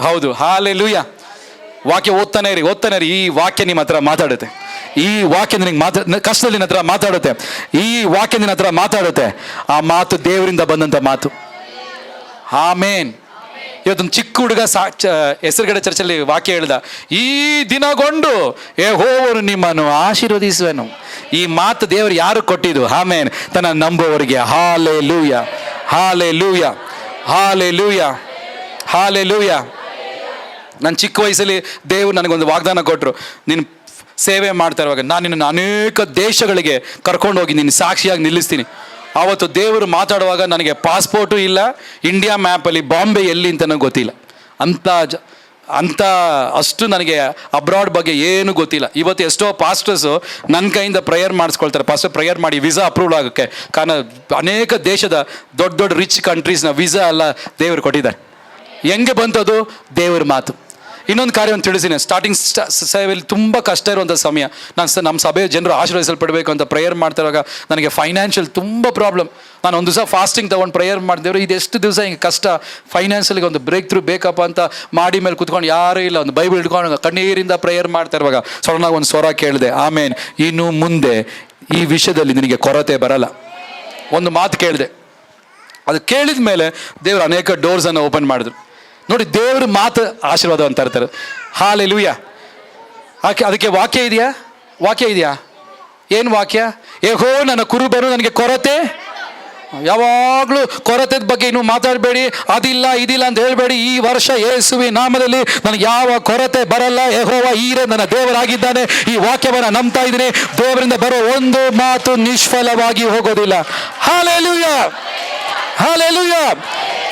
ಹೌದು, ಹಲ್ಲೆಲೂಯಾ. ವಾಕ್ಯ ಓದ್ತಾನೆ ಇರಿ. ಈ ವಾಕ್ಯ ನಿಮ್ಮ ಹತ್ರ ಮಾತಾಡುತ್ತೆ. ಈ ವಾಕ್ಯ ನಿನಗೆ ಕಷ್ಟದಲ್ಲಿ ನಿನ್ನ ಹತ್ರ ಮಾತಾಡುತ್ತೆ. ಈ ವಾಕ್ಯ ನಿನ್ನ ಹತ್ರ ಮಾತಾಡುತ್ತೆ. ಆ ಮಾತು ದೇವರಿಂದ ಬಂದಂಥ ಮಾತು. ಆಮೇನ್. ಇವತ್ತೊಂದು ಚಿಕ್ಕ ಹುಡುಗ ಹೆಸರುಗಡೆ ಚರ್ಚಲ್ಲಿ ವಾಕ್ಯ ಹೇಳ್ದ, ಈ ದಿನಗೊಂಡು ಯೆಹೋವನು ನಿಮ್ಮನ್ನು ಆಶೀರ್ವದಿಸುವನು. ಈ ಮಾತು ದೇವರು ಯಾರು ಕೊಟ್ಟಿದ್ದು? ಆಮೇನ್. ತನ್ನ ನಂಬುವವರಿಗೆ. Hallelujah, hallelujah, hallelujah, hallelujah. ನನ್ನ ಚಿಕ್ಕ ವಯಸ್ಸಲ್ಲಿ ದೇವರು ನನಗೊಂದು ವಾಗ್ದಾನ ಕೊಟ್ಟರು. ನೀನು ಸೇವೆ ಮಾಡ್ತಾ ಇರುವಾಗ ನಾನು ನಿನ್ನನ್ನು ಅನೇಕ ದೇಶಗಳಿಗೆ ಕರ್ಕೊಂಡು ಹೋಗಿ ನಿನ್ನ ಸಾಕ್ಷಿಯಾಗಿ ನಿಲ್ಲಿಸ್ತೀನಿ. ಆವತ್ತು ದೇವರು ಮಾತಾಡುವಾಗ ನನಗೆ ಪಾಸ್ಪೋರ್ಟು ಇಲ್ಲ, ಇಂಡಿಯಾ ಮ್ಯಾಪಲ್ಲಿ ಬಾಂಬೆ ಎಲ್ಲಿ ಅಂತ ನನಗೆ ಗೊತ್ತಿಲ್ಲ. ಅಂಥ ಅಷ್ಟು ನನಗೆ ಅಬ್ರಾಡ್ ಬಗ್ಗೆ ಏನೂ ಗೊತ್ತಿಲ್ಲ. ಇವತ್ತು ಎಷ್ಟೋ ಪಾಸ್ಟರ್ಸು ನನ್ನ ಕೈಯಿಂದ ಪ್ರೇಯರ್ ಮಾಡಿಸ್ಕೊಳ್ತಾರೆ. ಪಾಸ್ಟರ್ ಪ್ರೇಯರ್ ಮಾಡಿ ವೀಸಾ ಅಪ್ರೂವಲ್ ಆಗೋಕ್ಕೆ. ಕಾರಣ ಅನೇಕ ದೇಶದ ದೊಡ್ಡ ರಿಚ್ ಕಂಟ್ರೀಸ್ನ ವೀಸಾ ಎಲ್ಲ ದೇವರು ಕೊಟ್ಟಿದ್ದಾರೆ. ಹೆಂಗೆ ಬಂತದು? ದೇವ್ರ ಮಾತು. ಇನ್ನೊಂದು ಕಾರ್ಯವನ್ನು ತಿಳಿಸಿನಿ. ಸ್ಟಾರ್ಟಿಂಗ್ ಸೇವೆಯಲ್ಲಿ ತುಂಬ ಕಷ್ಟ ಇರುವಂಥ ಸಮಯ. ನಮ್ಮ ಸಭೆಯ ಜನರು ಆಶೀರ್ವದಿಸಲ್ಪಡಬೇಕು ಅಂತ ಪ್ರೇಯರ್ ಮಾಡ್ತಿರುವಾಗ ನನಗೆ ಫೈನಾನ್ಷಿಯಲ್ ತುಂಬ ಪ್ರಾಬ್ಲಮ್. ನಾನು ಒಂದು ದಿವಸ ಫಾಸ್ಟಿಂಗ್ ತೊಗೊಂಡು ಪ್ರೇಯರ್ ಮಾಡಿದೆವ್ರು, ಇದೆಷ್ಟು ದಿವಸ ಹಿಂಗೆ ಕಷ್ಟ, ಫೈನಾನ್ಷಿಯಲ್ಗೆ ಒಂದು ಬ್ರೇಕ್ ಥ್ರೂ ಬೇಕಪ್ಪ ಅಂತ ಮಾಡಿ ಮೇಲೆ ಕುತ್ಕೊಂಡು ಯಾರೂ ಇಲ್ಲ, ಒಂದು ಬೈಬಲ್ ಹಿಡ್ಕೊಂಡು ಕಣ್ಣೀರಿಂದ ಪ್ರೇಯರ್ ಮಾಡ್ತಾ ಇರುವಾಗ ಸಡನ್ನಾಗಿ ಒಂದು ಸ್ವರ ಕೇಳಿದೆ, ಆಮೇನ್, ಇನ್ನು ಮುಂದೆ ಈ ವಿಷಯದಲ್ಲಿ ನಿನಗೆ ಕೊರತೆ ಬರಲ್ಲ. ಒಂದು ಮಾತು ಕೇಳಿದೆ. ಅದು ಕೇಳಿದ ಮೇಲೆ ದೇವರು ಅನೇಕ ಡೋರ್ಸನ್ನು ಓಪನ್ ಮಾಡಿದ್ರು. ನೋಡಿ, ದೇವ್ರ ಮಾತು ಆಶೀರ್ವಾದ ಅಂತ ಇರ್ತಾರೆ. ಹಾಲೆಲೂಯಾ. ಅದಕ್ಕೆ ವಾಕ್ಯ ಇದೆಯಾ? ವಾಕ್ಯ ಇದೆಯಾ? ಏನು ವಾಕ್ಯ? ಏಹೋ ನನ್ನ ಕುರುಬನು ನನಗೆ ಕೊರತೆ. ಯಾವಾಗಲೂ ಕೊರತೆದ ಬಗ್ಗೆ ಇನ್ನೂ ಮಾತಾಡಬೇಡಿ, ಅದಿಲ್ಲ ಇದಿಲ್ಲ ಅಂತ ಹೇಳಬೇಡಿ. ಈ ವರ್ಷ ಯೇಸುವಿನ ನಾಮದಲ್ಲಿ ನನಗೆ ಯಾವ ಕೊರತೆ ಬರಲ್ಲ. ಯೆಹೋವ ಈರೇ ನನ್ನ ದೇವರಾಗಿದ್ದಾನೆ. ಈ ವಾಕ್ಯವನ್ನು ನಂಬ್ತಾ ಇದ್ದೀನಿ. ದೇವರಿಂದ ಬರೋ ಒಂದು ಮಾತು ನಿಷ್ಫಲವಾಗಿ ಹೋಗೋದಿಲ್ಲ. Hallelujah, hallelujah.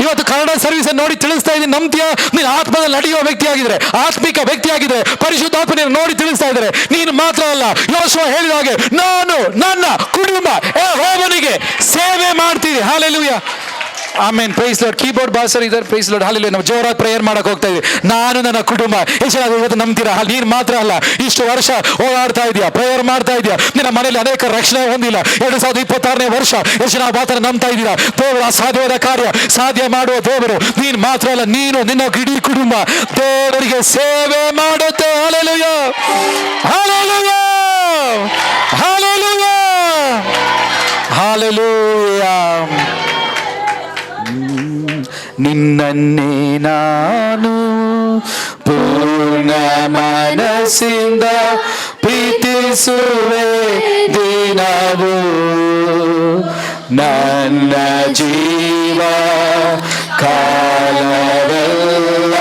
ಇವತ್ತು ಕನ್ನಡ ಸರ್ವಿಸ್ ನೋಡಿ ತಿಳಿಸ್ತಾ ಇದ್ದೀನಿ, ನಂಬ್ತೀಯಾ? ನೀನು ಆತ್ಮದಲ್ಲಿ ನಡೆಯುವ ವ್ಯಕ್ತಿ ಆಗಿದ್ರೆ, ಆತ್ಮಿಕ ವ್ಯಕ್ತಿ ಆಗಿದ್ರೆ, ಪರಿಶುದ್ಧಾತ್ಮನ ನೋಡಿ ತಿಳಿಸ್ತಾ ಇದ್ದಾರೆ. ನೀನು ಮಾತ್ರ ಅಲ್ಲ, ಯೋಶುವ ಹೇಳಿದ ಹಾಗೆ ನಾನು ನನ್ನ ಕುಟುಂಬ ಯೆಹೋವನಿಗೆ ಸೇವೆ ಮಾಡ್ತೀನಿ. Hallelujah, amen. Praise Lord. Keyboard bassist ಇದ್ದಾರೆ. Praise Lord. ಹಾಲೆಲೂಯಾ. ನಾವು ಜೋರಾಗಿ ಪ್ರೇಯರ್ ಮಾಡಕ್ಕೆ ಹೋಗ್ತಾ ಇದ್ದೀವಿ. ನಾನು ನನ್ನ ಕುಟುಂಬ. ಎಷ್ಟು ಜನ ಇವತ್ತು ನಂಬ್ತೀರಾ? ನೀನು ಮಾತ್ರ ಅಲ್ಲ, ಇಷ್ಟು ವರ್ಷ ಓಡಾಡ್ತಾ ಇದೆಯಾ, ಪ್ರೇಯರ್ ಮಾಡ್ತಾ ಇದೆಯಾ, ನಿನ್ನ ಮನೆಯಲ್ಲಿ ಅನೇಕ ರಕ್ಷಣೆ ಹೊಂದಿಲ್ಲ. 2026ನೇ ವರ್ಷ ಎಷ್ಟು ಜನ ಮಾತ್ರ ನಂಬ್ತಾ ಇದ್ದೀರಾ? ದೇವರು ಅಸಾಧ್ಯವಾದ ಕಾರ್ಯ ಸಾಧ್ಯ ಮಾಡುವ ದೇವರು. ನೀನು ಮಾತ್ರ ಅಲ್ಲ, ನೀನು ನಿನ್ನ ಇಡೀ ಕುಟುಂಬ ದೇವರಿಗೆ ಸೇವೆ ಮಾಡುತ್ತೆ. Hallelujah, hallelujah, hallelujah, hallelujah. ನಿನ್ನನ್ನೇ ನಾನು ಪೂರ್ಣ ಮನಸ್ಸಿಂದ ಪ್ರೀತಿಸುವೆ ದಿನವೂ. ನನ್ನ ಜೀವ ಕಾಲವೆಲ್ಲ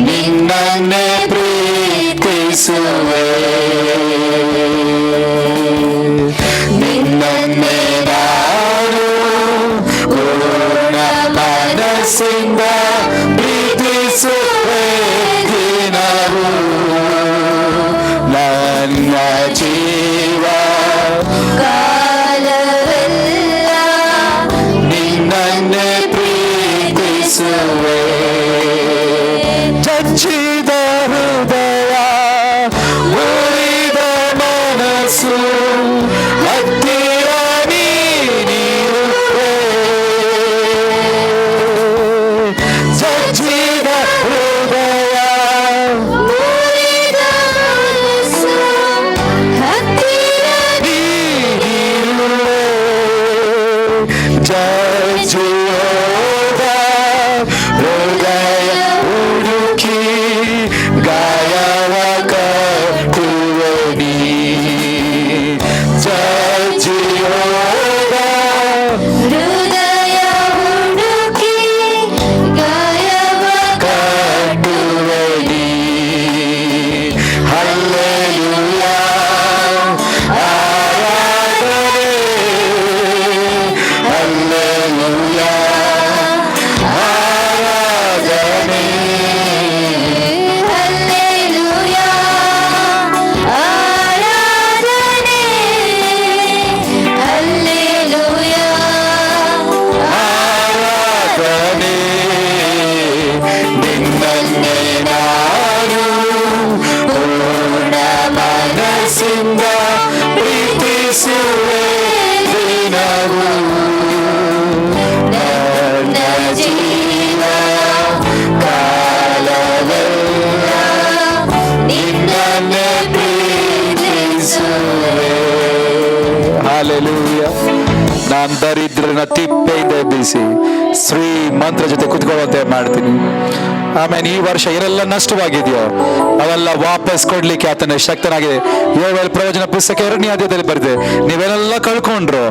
ನಿನ್ನನ್ನೇ ಪ್ರೀತಿಸುವೆ. ನಿನ್ನನ್ನೇ ನಾನು ಪೂರ್ಣ ಮನಸ್ಸಿಂದ ಪ್ರೀತಿಸುವೆ ದಿನವೂ. ನನ್ನ ಜೀವ ಕಾಲವೆಲ್ಲ ನಿನ್ನನ್ನೇ ಪ್ರೀತಿಸುವೆ. ಚಚ್ಚಿದ ಹೃದಯ, ಉರಿದ ಮನಸ್ಸು, ಹತ್ತಿರ ನೀನಿರುವೆ. ಚಚ್ಚಿದ ಹೃದಯ, ಉರಿದ ಮನಸ್ಸು, ಹತ್ತಿರ ನೀನಿರುವೆ. ಜಜ್ಜಿಹೋದ ಹೃದಯ ಹುಡುಕಿ ಗಾಯವ ಕಟ್ಟುವೆ ನೀ. ಜಜ್ಜಿಹೋದ ಹೃದಯ ಹುಡುಕಿ ಗಾಯವ ಕಟ್ಟುವೆ ನೀ. ಹಲ್ಲೆಲೂಯಾ, ಆರಾಧನೆ. ಹಲ್ಲೆಲೂಯಾ, ಆರಾಧನೆ. ಹಲ್ಲೆಲೂಯಾ, ಆರಾಧನೆ. ಹಲ್ಲೆಲೂಯಾ, ಆರಾಧನೆ. ನಿನ್ನನ್ನೇ ನಾನು ಪೂರ್ಣ ಮನಸ್ಸಿಂದ ಪ್ರೀತಿಸುವೆ ದಿನವೂ. ನನ್ನ ಜೀವ ಕಾಲವೆಲ್ಲ ನಿನ್ನನ್ನೇ ಪ್ರೀತಿಸುವೆ. ಹಾಲೆಲೂಯಾ. ನಾನು ದರಿದ್ರನ ತಿಪ್ಪೆಯಿಂದ ಎಬ್ಬಿಸಿ ಶ್ರೀಮಂತರ ಜೊತೆ ಕುತ್ಕೊಳ್ಳುವಂತೆ ಮಾಡ್ತೀನಿ. ಆಮೇಲೆ ಈ ವರ್ಷ ಏನೆಲ್ಲ ನಷ್ಟವಾಗಿದೆಯೋ ಅವೆಲ್ಲ ವಾಪಸ್ ಕೊಡ್ಲಿಕ್ಕೆ ಆತನ ಶಕ್ತನಾಗಿದೆ. ಯೋವೇಲ್ ಪ್ರವಚನ ಪುಸ್ತಕ 2ನೇ ಅಧ್ಯಾಯದಲ್ಲಿ ಬರೆದಿದೆ, ನೀವೆಲ್ಲ ಕಳ್ಕೊಂಡ್ರು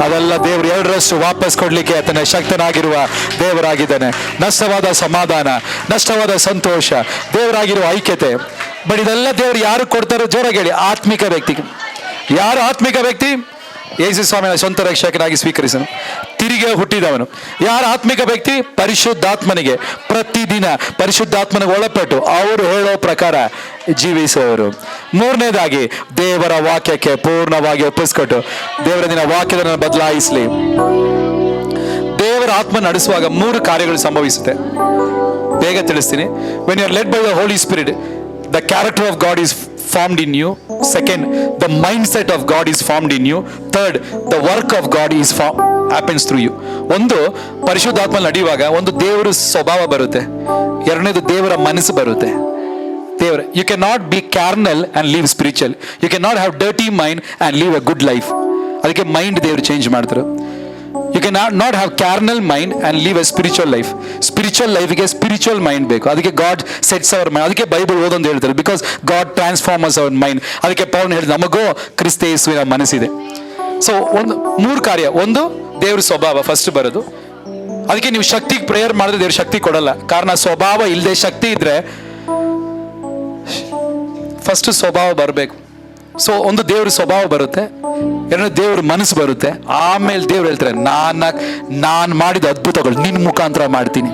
ಅದೆಲ್ಲ ದೇವರು 2ರಷ್ಟು ವಾಪಸ್ ಕೊಡ್ಲಿಕ್ಕೆ ಆತನ ಶಕ್ತನಾಗಿರುವ ದೇವರಾಗಿದ್ದಾನೆ. ನಷ್ಟವಾದ ಸಮಾಧಾನ, ನಷ್ಟವಾದ ಸಂತೋಷ, ದೇವರಾಗಿರುವ ಐಕ್ಯತೆ. ಬಟ್ ಇದೆಲ್ಲ ದೇವರು ಯಾರು ಕೊಡ್ತಾರೋ? ಜೋರಾಗಿ ಹೇಳಿ, ಆತ್ಮಿಕ ವ್ಯಕ್ತಿಗೆ. ಯಾರು ಆತ್ಮಿಕ ವ್ಯಕ್ತಿ? ಯೇಸು ಸ್ವಾಮಿನ ಸ್ವಂತ ರಕ್ಷಕನಾಗಿ ಸ್ವೀಕರಿಸನು, ತಿರುಗಿ ಹುಟ್ಟಿದವನು. ಯಾರ ಆತ್ಮಿಕ ವ್ಯಕ್ತಿ? ಪರಿಶುದ್ಧಾತ್ಮನಿಗೆ ಪ್ರತಿದಿನ ಪರಿಶುದ್ಧಾತ್ಮನಿಗೆ ಒಳಪಟ್ಟು ಅವರು ಹೇಳೋ ಪ್ರಕಾರ ಜೀವಿಸುವವರು. 3ನೇದಾಗಿ ದೇವರ ವಾಕ್ಯಕ್ಕೆ ಪೂರ್ಣವಾಗಿ ಒಪ್ಪಿಸ್ಕೊಟ್ಟು ದೇವರ ದಿನ ವಾಕ್ಯದ ಬದಲಾಯಿಸಲಿ. ದೇವರ ಆತ್ಮ ನಡೆಸುವಾಗ 3 ಕಾರ್ಯಗಳು ಸಂಭವಿಸುತ್ತೆ. ಬೇಗ ತಿಳಿಸ್ತೀನಿ. When you are led by the Holy Spirit, the character of God is formed in you. Second, the mindset of God is formed in you. Third, the work of God is happens through you. ಒಂದು ಪರಿಶುದ್ಧಾತ್ಮ ನಡೆಯುವಾಗ ಒಂದು ದೇವರ ಸ್ವಭಾವ ಬರುತ್ತೆ, ಎರಡನೇದು ದೇವರ ಮನಸ್ಸು ಬರುತ್ತೆ. ದೇವರ, you can not be carnal and live spiritual. You can not have dirty mind and live a good life. ಅದಕ್ಕೆ ಮೈಂಡ್ ದೇವರು ಚೇಂಜ್ ಮಾಡ್ತಾರೆ. You can not have carnal mind and live a spiritual life. Spiritual ಲೈಫ್ಗೆ spiritual mind ಬೇಕು. ಅದಕ್ಕೆ God sets our mind. ಅದಕ್ಕೆ Bible ಓದೊಂದು ಹೇಳ್ತಾರೆ, because God transformers our mind. ಅದಕ್ಕೆ ಪೌಲ್ ಹೇಳಿ ನಮಗೂ ಕ್ರಿಸ್ತ ಯೇಸುವಿನ ಮನಸ್ಸಿದೆ. ಸೊ ಒಂದು 3 ಕಾರ್ಯ. ಒಂದು ದೇವ್ರ ಸ್ವಭಾವ ಫಸ್ಟ್ ಬರೋದು. ಅದಕ್ಕೆ ನೀವು ಶಕ್ತಿಗೆ ಪ್ರೇಯರ್ ಮಾಡಿದ್ರೆ ದೇವ್ರ ಶಕ್ತಿ ಕೊಡಲ್ಲ. ಕಾರಣ ಸ್ವಭಾವ ಇಲ್ಲದೆ ಶಕ್ತಿ ಇದ್ರೆ ಫಸ್ಟ್ ಸ್ವಭಾವ ಬರಬೇಕು. ಸೊ ಒಂದು ದೇವ್ರ ಸ್ವಭಾವ ಬರುತ್ತೆ, ಎರಡನೇ ದೇವ್ರ ಮನಸ್ಸು ಬರುತ್ತೆ. ಆಮೇಲೆ ದೇವ್ರು ಹೇಳ್ತಾರೆ, ನಾನು ಮಾಡಿದ ಅದ್ಭುತಗಳು ನಿನ್ನ ಮುಖಾಂತರ ಮಾಡ್ತೀನಿ.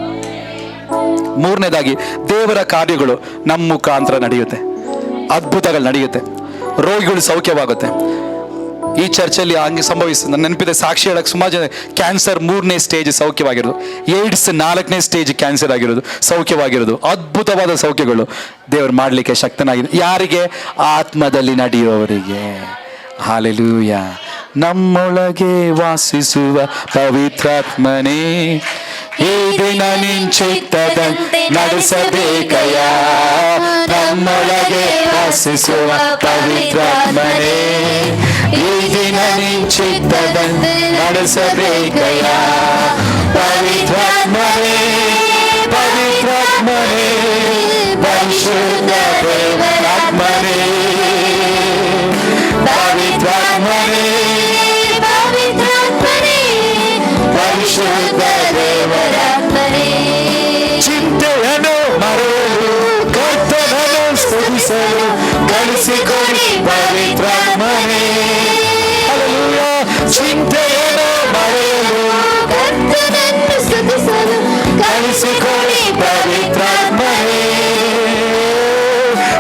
ಮೂರನೇದಾಗಿ ದೇವರ ಕಾರ್ಯಗಳು ನಮ್ಮ ಮುಖಾಂತರ ನಡೆಯುತ್ತೆ, ಅದ್ಭುತಗಳು ನಡೆಯುತ್ತೆ, ರೋಗಿಗಳು ಸೌಖ್ಯವಾಗುತ್ತೆ. ಈ ಚರ್ಚಲ್ಲಿ ಹಂಗೆ ಸಂಭವಿಸ್ತದೆ. ನನ್ನ ನೆನಪಿದೆ, ಸಾಕ್ಷಿ ಹೇಳಕ್ಕೆ ಸುಮಾರು ಜನ ಕ್ಯಾನ್ಸರ್ 3ನೇ ಸ್ಟೇಜ್ ಸೌಖ್ಯವಾಗಿರೋದು, ಏಡ್ಸ್ 4ನೇ ಸ್ಟೇಜ್ ಕ್ಯಾನ್ಸರ್ ಆಗಿರೋದು ಸೌಖ್ಯವಾಗಿರೋದು. ಅದ್ಭುತವಾದ ಸೌಖ್ಯಗಳು ದೇವರು ಮಾಡಲಿಕ್ಕೆ ಶಕ್ತನಾಗಿದೆ. ಯಾರಿಗೆ? ಆತ್ಮದಲ್ಲಿ ನಡೆಯುವವರಿಗೆ. ಹಾಲೆಲೂಯ. ನಮ್ಮೊಳಗೆ ವಾಸಿಸುವ ಪವಿತ್ರಾತ್ಮನೇ, ಈ ದಿನ ನಿನ್ ಚಿತ್ತದಂತೆ ನಡೆಸಬೇಕಯ್ಯ. ನಮ್ಮೊಳಗೆ ವಾಸಿಸುವ ಪವಿತ್ರಾತ್ಮನೇ, ಈ ದಿನ ನಿನ್ ಚಿತ್ತದಂತೆ ನಡೆಸಬೇಕಯ್ಯ. ಪವಿತ್ರಾತ್ಮನೇ, ಪವಿತ್ರಾತ್ಮನೇ, ಪರಿಶುದ್ಧ ದೇವರಾತ್ಮನೇ, ಪವಿತ್ರಾತ್ಮನೇ, ಪವಿತ್ರಾತ್ಮನೇ, ಪರಿಶುದ್ಧ ದೇವರಾತ್ಮನೇ. ಚಿಂತೆಯನ್ನು ಮರೆಯಲು ಕರ್ತನನ್ನು ಸ್ತುತಿಸಲು ಕಲಿಸಿಕೊಡಿ ಪವಿತ್ರಾತ್ಮನೇ. ಹಲ್ಲೆಲೂಯಾ. ಚಿಂತೆಯನ್ನು ಮರೆಯಲು ಕರ್ತನನ್ನು ಸ್ತುತಿಸಲು ಕಲಿಸಿಕೊಡಿ ಪವಿತ್ರಾತ್ಮನೇ.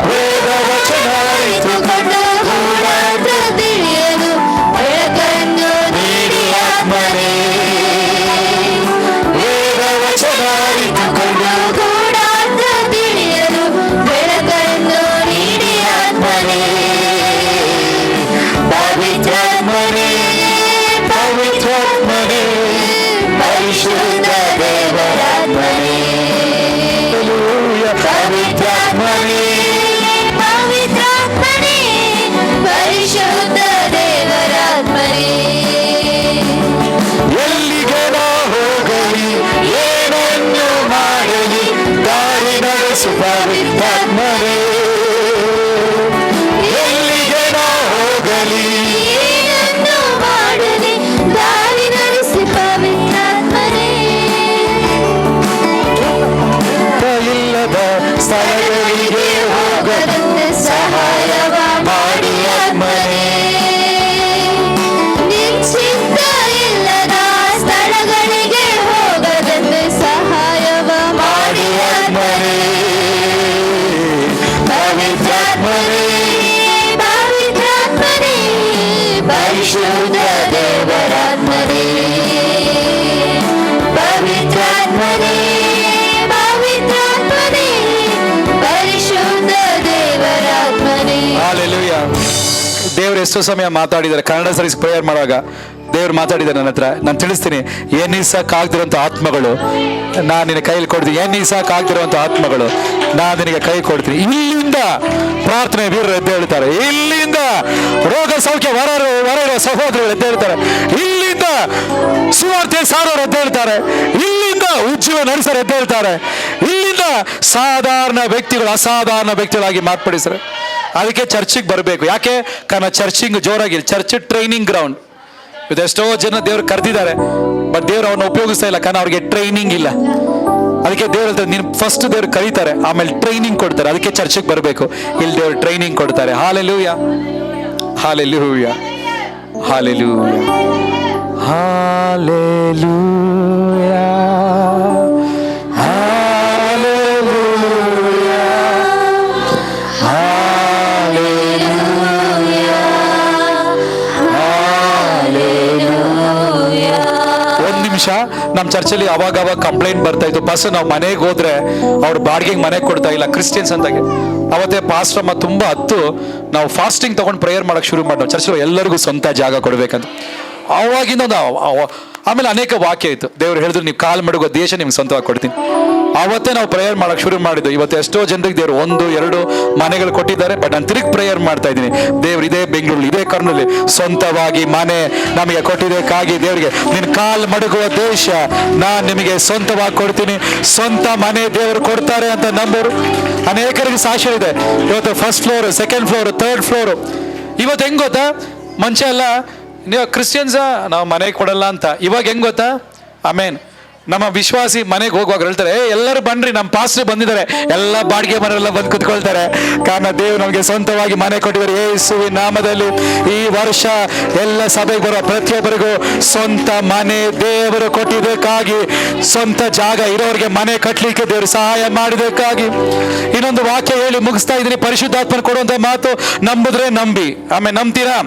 ವೇದ ವಚನ ಇಟ್ಟುಕೊಂಡು ಗೂಢಾರ್ಥ ತಿಳಿಯಲು ಬೆಳಕನ್ನು ನೀಡಿ ಆತ್ಮನೇ. ವೇದ ವಚನ ಇಟ್ಟುಕೊಂಡು ಗೂಢಾರ್ಥ ತಿಳಿಯಲು ಬೆಳಕನ್ನು ನೀಡಿ ಆತ್ಮನೇ. ಪವಿತ್ರಾತ್ಮನೇ, ಪವಿತ್ರಾತ್ಮನೇ, ಪರಿಶುದ್ಧ ದೇವರಾತ್ಮನೇ. ಪವಿತ್ರಾತ್ಮನೇ, ಪವಿತ್ರಾತ್ಮನೇ, ಪರಿಶುದ್ಧ ದೇವರಾತ್ಮನೇ. ಎಲ್ಲಿಗೆ ನಾ ಹೋಗಲಿ, ಏನನ್ನು ಮಾಡಲಿ, ದಾರಿ ನಡೆಸು ಪವಿತ್ರಾತ್ಮನೇ. ಎಲ್ಲಿಗೆ ನಾ ಹೋಗಲಿ, ಏನನ್ನು ಮಾಡಲಿ, ದಾರಿ ನಡೆಸಿ ಪವಿತ್ರಾತ್ಮನೇ. ಇಲ್ಲದ ಸ್ಥಳಗಳಿಗೆ ಹೋಗದಂತೆ ಸಹಾಯವ ಮಾಡಿ ಆತ್ಮನೇ. ನಿಶ್ಚಿತ ಇಲ್ಲದ ಸ್ಥಳಗಳಿಗೆ ಹೋಗದಂತೆ ಸಹಾಯವ ಮಾಡಿ ಆತ್ಮನೇ. ಪವಿತ್ರಾತ್ಮನೇ, ಪವಿತ್ರಾತ್ಮನೇ, ಪರಿಶುದ್ಧ ದೇವರಾತ್ಮನೇ. ಪವಿತ್ರಾತ್ಮನೇ, ಪವಿತ್ರಾತ್ಮನೇ, ಪರಿಶುದ್ಧ ದೇವರಾತ್ಮನೇ. ಹಾಲೆಲೂಯಾ. ದೇವರು ಎಷ್ಟೋ ಸಮಯ ಮಾತಾಡಿದ್ದಾರೆ. ಕನ್ನಡ ಸರ್ವಿಸ್ ಪ್ರೇಯರ್ ಮಾಡುವಾಗ ದೇವ್ರು ಮಾತಾಡಿದ್ದಾರೆ ನನ್ನ ಹತ್ರ. ನಾನು ತಿಳಿಸ್ತೀನಿ, ಎನ್ನಿಸಕ್ಕಾಗ್ದಿರೋಂಥ ಆತ್ಮಗಳು ನಾನು ನಿನ್ನ ಕೈಯಲ್ಲಿ ಕೊಡ್ತೀನಿ. ಎನ್ನಿಸಕ್ಕಾಗ್ದಿರೋಂಥ ಆತ್ಮಗಳು ನಾನು ನಿನಗೆ ಕೈ ಕೊಡ್ತೀನಿ. ಇಲ್ಲಿಂದ ಪ್ರಾರ್ಥನೆ ವೀರರು ಎದ್ದು ಹೇಳ್ತಾರೆ. ಇಲ್ಲಿಂದ ರೋಗ ಸೌಖ್ಯ ಹೊರಡುವ ಸಹೋದರರು ಎದ್ದು ಹೇಳ್ತಾರೆ. ಇಲ್ಲಿಂದ ಸುವಾರ್ತೆ ಸಾರೋರು ಎದ್ದು ಹೇಳ್ತಾರೆ. ಇಲ್ಲಿಂದ ಉಜ್ಜೀವ ನಡೆಸೋರು ಎದ್ದು ಹೇಳ್ತಾರೆ. ಇಲ್ಲಿಂದ ಸಾಧಾರಣ ವ್ಯಕ್ತಿಗಳು ಅಸಾಧಾರಣ ವ್ಯಕ್ತಿಗಳಾಗಿ ಮಾರ್ಪಡಿಸ್ತಾರೆ. ಅದಕ್ಕೆ ಚರ್ಚಿಗೆ ಬರಬೇಕು. ಯಾಕೆ? ಕಾರಣ ಚರ್ಚಿಂಗ್ ಜೋರಾಗಿಲ್ಲ. Church training ground. ಎಷ್ಟೋ ಜನ ದೇವ್ರು ಕರೆದಿದ್ದಾರೆ, ಬಟ್ ದೇವ್ರು ಅವ್ರನ್ನ ಉಪಯೋಗಿಸ್ತಾ ಇಲ್ಲ, ಕಾರಣ ಅವ್ರಿಗೆ ಟ್ರೈನಿಂಗ್ ಇಲ್ಲ. ಅದಕ್ಕೆ ದೇವ್ರು ಹೇಳ್ತಾರೆ, ನೀನು ಫಸ್ಟ್ ದೇವ್ರು ಕರೀತಾರೆ, ಆಮೇಲೆ ಟ್ರೈನಿಂಗ್ ಕೊಡ್ತಾರೆ. ಅದಕ್ಕೆ ಚರ್ಚಿಗೆ ಬರಬೇಕು. ಇಲ್ಲಿ ದೇವ್ರು ಟ್ರೈನಿಂಗ್ ಕೊಡ್ತಾರೆ. ಹಾಲೆಲೂಯ, ಹಾಲೆಲೂಯ, ಹಾಲೆಲೂಯ, ಹಾಲೆಲೂಯ, ನಿಮಿಷ. ನಮ್ಮ ಚರ್ಚಲ್ಲಿ ಅವಾಗ ಕಂಪ್ಲೇಂಟ್ ಬರ್ತಾ ಇತ್ತು, ಬಸ್ ನಾವು ಮನೆಗೆ ಹೋದ್ರೆ ಅವ್ರು ಬಾಡಿಗೆಗೆ ಮನೆಗೆ ಕೊಡ್ತಾ ಇಲ್ಲ ಕ್ರಿಶ್ಚಿಯನ್ಸ್ ಅಂತಾಗೆ. ಅವತ್ತೇ ಪಾಸ್ಟ್ರಮ್ಮ ತುಂಬಾ ನಾವು ಫಾಸ್ಟಿಂಗ್ ತಗೊಂಡು ಪ್ರೇಯರ್ ಮಾಡಕ್ ಶುರು ಮಾಡಿ ಚರ್ಚಲ್ಲಿ ಎಲ್ಲರಿಗೂ ಸ್ವಂತ ಜಾಗ ಕೊಡ್ಬೇಕಂತ. ಅವಾಗಿಂದ ಆಮೇಲೆ ಅನೇಕ ವಾಕ್ಯ ಇತ್ತು. ದೇವ್ರು ಹೇಳಿದ್ರು, ನೀವು ಕಾಲ್ ಮಡಗೋ ದೇಶ ನಿಮ್ಗೆ ಸ್ವಂತವಾಗಿ ಕೊಡ್ತೀನಿ. ಅವತ್ತೇ ನಾವು ಪ್ರೇಯರ್ ಮಾಡಕ್ ಶುರು ಮಾಡಿದ್ದು. ಇವತ್ತು ಎಷ್ಟೋ ಜನರಿಗೆ ದೇವ್ರು 1-2 ಮನೆಗಳು ಕೊಟ್ಟಿದ್ದಾರೆ. ಬಟ್ ನಾನು ತಿರುಗಿ ಪ್ರೇಯರ್ ಮಾಡ್ತಾ ಇದ್ದೀನಿ, ದೇವ್ರು ಇದೇ ಬೆಂಗಳೂರು, ಇದೇ ಕರ್ನೂಲಿ ಸ್ವಂತವಾಗಿ ಮನೆ ನಮಗೆ ಕೊಟ್ಟಿದ್ದಕ್ಕಾಗಿ ದೇವರಿಗೆ, ನಿನ್ ಕಾಲ್ ಮಡಗುವ ದೇಶ ನಾನ್ ನಿಮಗೆ ಸ್ವಂತವಾಗಿ ಕೊಡ್ತೀನಿ. ಸ್ವಂತ ಮನೆ ದೇವರು ಕೊಡ್ತಾರೆ ಅಂತ ನಂಬೋರು ಅನೇಕರಿಗೆ ಸಾಕ್ಷ್ಯ ಇದೆ. ಇವತ್ತು 1st floor, 2nd floor, 3rd floor. ಇವತ್ತು ಹೆಂಗ್ ಗೊತ್ತಾ, ಮನುಷ್ಯ ಎಲ್ಲ ನೀವು ಕ್ರಿಶ್ಚಿಯನ್ಸ ನಾವು ಮನೆಗೆ ಕೊಡಲ್ಲ ಅಂತ. ಇವಾಗ ಹೆಂಗ್ ಗೊತ್ತಾ, ಆಮೇನ್, ನಮ್ಮ ವಿಶ್ವಾಸಿ ಮನೆಗೆ ಹೋಗುವಾಗ ಹೇಳ್ತಾರೆ, ಎಲ್ಲರೂ ಬನ್ರಿ, ನಮ್ಮ ಪಾಸ್ಟರ್ ಬಂದಿದ್ದಾರೆ, ಎಲ್ಲ ಬಾಡಿಗೆ ಮನೆಯಲ್ಲ ಬಂದು ಕುತ್ಕೊಳ್ತಾರೆ. ಕಾರಣ ದೇವ್ರು ನಮಗೆ ಸ್ವಂತವಾಗಿ ಮನೆ ಕೊಟ್ಟಿದ್ದಾರೆ. ಯೇಸುವಿನ ನಾಮದಲ್ಲಿ ಈ ವರ್ಷ ಎಲ್ಲ ಸಭೆಗೆ ಬರುವ ಪ್ರತಿಯೊಬ್ಬರಿಗೂ ಸ್ವಂತ ಮನೆ ದೇವರು ಕೊಟ್ಟಿದ್ದಕ್ಕಾಗಿ, ಸ್ವಂತ ಜಾಗ ಇರೋರಿಗೆ ಮನೆ ಕಟ್ಟಲಿಕ್ಕೆ ದೇವರು ಸಹಾಯ ಮಾಡಿದಕ್ಕಾಗಿ ಇನ್ನೊಂದು ವಾಕ್ಯ ಹೇಳಿ ಮುಗಿಸ್ತಾ ಇದ್ದೀನಿ. ಪರಿಶುದ್ಧಾತ್ಮನ ಕೊಡುವಂತ ಮಾತು, ನಂಬಿದ್ರೆ ನಂಬಿ, ಆಮೇಲೆ ನಂಬ್ತೀರಾ.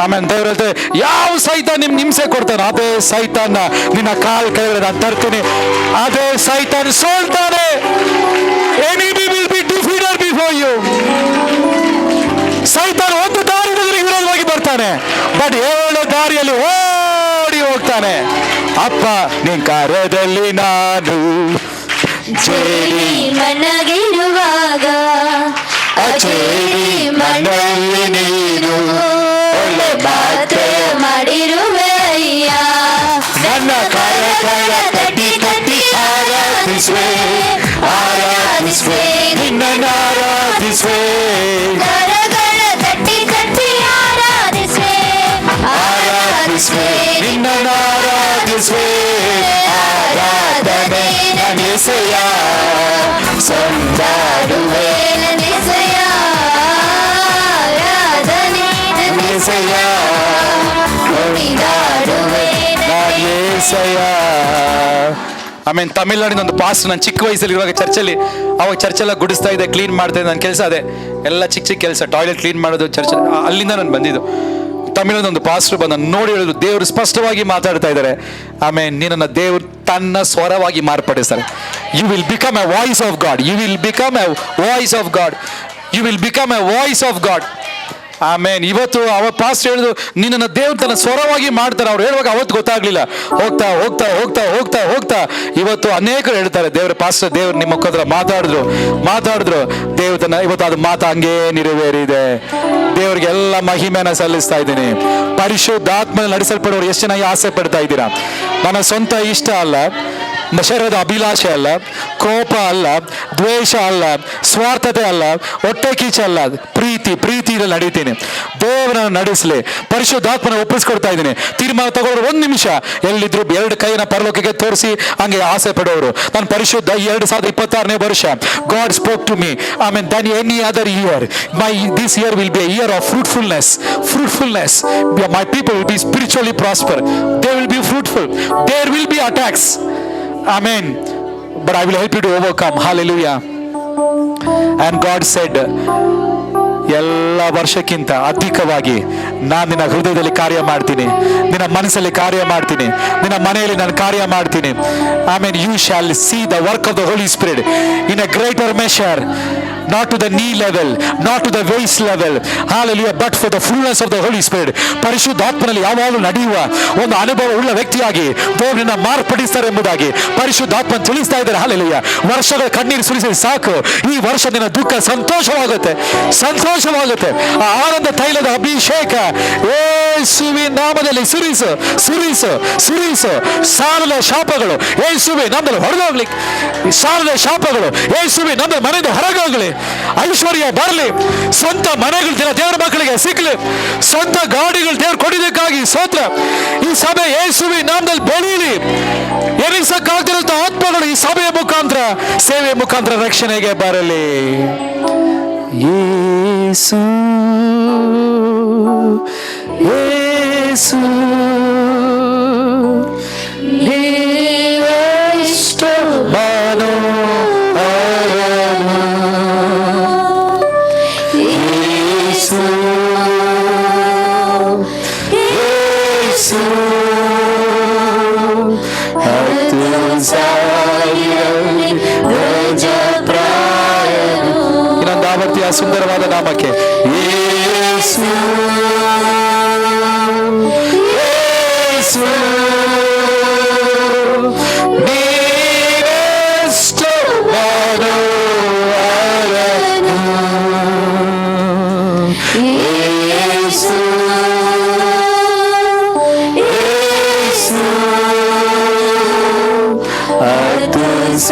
ಆಮೇಲೆ ದೇವ್ರು ಹೇಳ್ತಾರೆ, ಯಾವ ಸೈತಾನ್ ನಿಮ್ಗೆ ಹಿಂಸೆ ಕೊಡ್ತಾನೆ, ಅದೇ ಸೈತಾನ ನಿನ್ನ ಕಾಲ್ ಕೆಳಗಡೆ ನಾನು ತರ್ತೀನಿ. ಅದೇ ಸೈತಾನ್ ಸೋಲ್ತಾನೆ. enemy will be defeated before you. ಸೈತಾನ್ ಒಂದು ದಾರಿಯಲ್ಲಿ ವಿರೋಧವಾಗಿ ಬರ್ತಾನೆ, ಬಟ್ 7 ದಾರಿಯಲ್ಲಿ ಓಡಿ ಹೋಗ್ತಾನೆ. ಅಪ್ಪ ನಿನ್ ಕಾರ್ಯದಲ್ಲಿ ನಾನು ಜೇಡಿ ಮಣ್ಣಗಿರುವಾಗ ಅಚೇರಿ ಮಣ್ಣಲ್ಲಿ ನೀನು ಒಳ್ಳೆ ಪಾತ್ರ ಮಾಡಿರುವೆ ಅಯ್ಯ. ನನ್ನ ಕರಗಳ ತಟ್ಟಿ ತಟ್ಟಿ ಆರಾಧಿಸುವೆ, ಆರಾಧಿಸುವೆ ನಿನ್ನನ್ನು ಆರಾಧಿಸುವೆ, ಕರಗಳ ತಟ್ಟಿ ತಟ್ಟಿ ಆರಾಧಿಸುವೆ, ಆರಾಧಿಸುವೆ ನಿನ್ನನ್ನು ಆರಾಧಿಸುವೆ. ಆರಾಧನೆ యేసయ్య ಸಂತಾಡುವೆ ನೆನೆಸೆಯ, ಆರಾಧನೆ యేసయ్య ಕುಣಿದಾಡುವೆ యేసయ్య. ಆಮೇಲೆ ತಮಿಳ್ನಾಡಿನ ಒಂದು ಪಾಸ್ಟ್, ನಾನು ಚಿಕ್ಕ ವಯಸ್ಸಲ್ಲಿ ಇರುವಾಗ ಅವಾಗ ಚರ್ಚೆಲ್ಲ ಗುಡಿಸ್ತಾ ಇದೆ, ಕ್ಲೀನ್ ಮಾಡ್ತಾ ಇದ್ದೆ. ನನ್ನ ಕೆಲಸ ಅದೇ, ಎಲ್ಲ ಚಿಕ್ಕ ಕೆಲಸ, ಟಾಯ್ಲೆಟ್ ಕ್ಲೀನ್ ಮಾಡೋದು ಚರ್ಚ್. ಅಲ್ಲಿಂದ ನಾನು ಬಂದಿದ್ದು. ತಮಿಳಿನ ಒಂದು ಪಾಸ್ಟರ್ ಬಂದು ನೋಡಿ ಹೇಳಿದ್ರು, ದೇವರು ಸ್ಪಷ್ಟವಾಗಿ ಮಾತಾಡ್ತಾ ಇದ್ದಾರೆ, ಆಮೇಲೆ ನಿನ್ನ ದೇವರು ತನ್ನ ಸ್ವರವಾಗಿ ಮಾರ್ಪಡಿಸ್ತಾರೆ. You will become a voice of God, you will become a voice of God, you will become a voice of God. Amen. ಇವತ್ತು ಅವ ಪಾಸ್ಟ್ ಹೇಳಿದ್ರು, ನಿನ್ನ ದೇವ್ರು ತನ್ನ ಸ್ವರವಾಗಿ ಮಾಡ್ತಾರೆ. ಅವ್ರು ಹೇಳುವಾಗ ಅವತ್ತು ಗೊತ್ತಾಗ್ಲಿಲ್ಲ, ಹೋಗ್ತಾ ಹೋಗ್ತಾ ಹೋಗ್ತಾ ಹೋಗ್ತಾ ಹೋಗ್ತಾ ಇವತ್ತು ಅನೇಕರು ಹೇಳ್ತಾರೆ, ದೇವ್ರ ಪಾಸ್ಟರ್ ದೇವ್ರು ನಿಮ್ಮ ಮುಖಾಂತರ ಮಾತಾಡಿದ್ರು ದೇವ್ರ ತನ್ನ ಇವತ್ತು ಅದು ಮಾತು ಹಂಗೇ ನೆರವೇರಿದೆ. ದೇವರಿಗೆ ಎಲ್ಲ ಮಹಿಮೆನ ಸಲ್ಲಿಸ್ತಾ ಇದ್ದೀನಿ. ಪರಿಶುದ್ಧಾತ್ಮ ನಡೆಸಲ್ಪಡೋರು ಎಷ್ಟು ಚೆನ್ನಾಗಿ ಆಸೆ ಪಡ್ತಾ ಇದ್ದೀರಾ. ನನ್ನ ಸ್ವಂತ ಇಷ್ಟ ಅಲ್ಲ, ಶರೀರದ ಅಭಿಲಾಷೆ ಅಲ್ಲ, ಕೋಪ ಅಲ್ಲ, ದ್ವೇಷ ಅಲ್ಲ, ಸ್ವಾರ್ಥತೆ ಅಲ್ಲ, ಹೊಟ್ಟೆ ಕೀಚಲ್ಲ, ಪ್ರೀತಿಯಲ್ಲಿ ನಡೀತೀನಿ. ದೇವರನ್ನು ನಡೆಸಲಿ, ಪರಿಶುದ್ಧಾತ್ಮನ ಒಪ್ಪಿಸ್ಕೊಡ್ತಾ ಇದ್ದೀನಿ. ತೀರ್ಮಾನ ತಗೊಳ್ಳೋರು 1 ನಿಮಿಷ ಎಲ್ಲಿದ್ರು 2 ಕೈನ ಪರಲೋಕಕ್ಕೆ ತೋರಿಸಿ ಹಂಗೆ ಆಸೆ ಪಡೋರು. ನಾನು ಪರಿಶುದ್ಧ 2026ನೇ ವರ್ಷ ಗಾಡ್ ಸ್ಪೋಕ್ ಟು ಮೀ. ಆಮೇಲೆ then any other year, this year will be a year of fruitfulness. My people will be spiritually prosper. They will be fruitful. There will be attacks. Amen. But I will help you to overcome. Hallelujah. And God said, ಎಲ್ಲ ವರ್ಷಕ್ಕಿಂತ ಅಧಿಕವಾಗಿ ನಾನು ನಿನ್ನ ಹೃದಯದಲ್ಲಿ ಕಾರ್ಯ ಮಾಡ್ತೀನಿ, ನಿನ್ನ ಮನಸ್ಸಲ್ಲಿ ಕಾರ್ಯ ಮಾಡ್ತೀನಿ, ನಿನ್ನ ಮನೆಯಲ್ಲಿ ನಾನು ಕಾರ್ಯ ಮಾಡ್ತೀನಿ. ಆಮೇಲೆ you shall see the work of the Holy Spirit in a greater measure, not to the knee level, not to the waist level, hallelujah, but for the fullness of the Holy Spirit. ಪರಿಶುದ್ಧಾತ್ಮನಲ್ಲಿ ಯಾವಾಗಲೂ ನಡೆಯುವ ಒಂದು ಅನುಭವ ಉಳ್ಳ ವ್ಯಕ್ತಿಯಾಗಿ ದೇವರನ್ನ ಮಾರ್ಪಡಿಸ್ತಾರೆ ಎಂಬುದಾಗಿ ಪರಿಶುದ್ಧಾತ್ಮ ತಿಳಿಸ್ತಾ ಇದ್ದಾರೆ. hallelujah. ವರ್ಷಗಳ ಕಣ್ಣೀರು ಸುರಿಸಿ ಸಾಕು, ಈ ವರ್ಷ ನಿನ್ನ ದುಃಖ ಸಂತೋಷವಾಗುತ್ತೆ. ಆ ಆನಂದ ತೈಲದ ಅಭಿಷೇಕ ಯೇಸುವಿನ ನಾಮದಲ್ಲಿ ಸುರಿಸು. ಸಾಲದ ಶಾಪಗಳು ಯೇಸುವಿನ ನಾಮದಲ್ಲಿ ಹೊರಗೋಗ್ಲಿ. ಸಾಲದ ಶಾಪಗಳು ಯೇಸುವಿನ ನಾಮದಲ್ಲಿ ಮನೆಯಿಂದ ಹೊರಗೋಗ್ಲಿ. ಐಶ್ವರ್ಯ ಬರಲಿ. ಸ್ವಂತ ಮನೆಗಳು ದೇವರ ಮಕ್ಕಳಿಗೆ ಸಿಕ್ಕಲಿ. ಸ್ವಂತ ಗಾಡಿಗಳು ದೇವರು ಕೊಡಿದಕ್ಕಾಗಿ ಸ್ತೋತ್ರ. ಈ ಸಭೆ ಯೇಸುವಿನ ನಾಮದಲ್ಲಿ ಬೆಳೀಲಿ. ಎನಿಸಕ್ಕಾಗದಿರುವಂತ ಆತ್ಮಗಳು ಈ ಸಭೆಯ ಮುಖಾಂತರ, ಸೇವೆಯ ಮುಖಾಂತರ ರಕ್ಷಣೆಗೆ ಬರಲಿ. ಯೇಸು ಸುಂದರವಾದ ನಾಮಕ್ಕೆ. ಯೇಸು, ಯೇಸು, ನೀನೆಷ್ಟು ಮನೋಹರನು. ಯೇಸು, ಯೇಸು, ಅದ್ಭುತ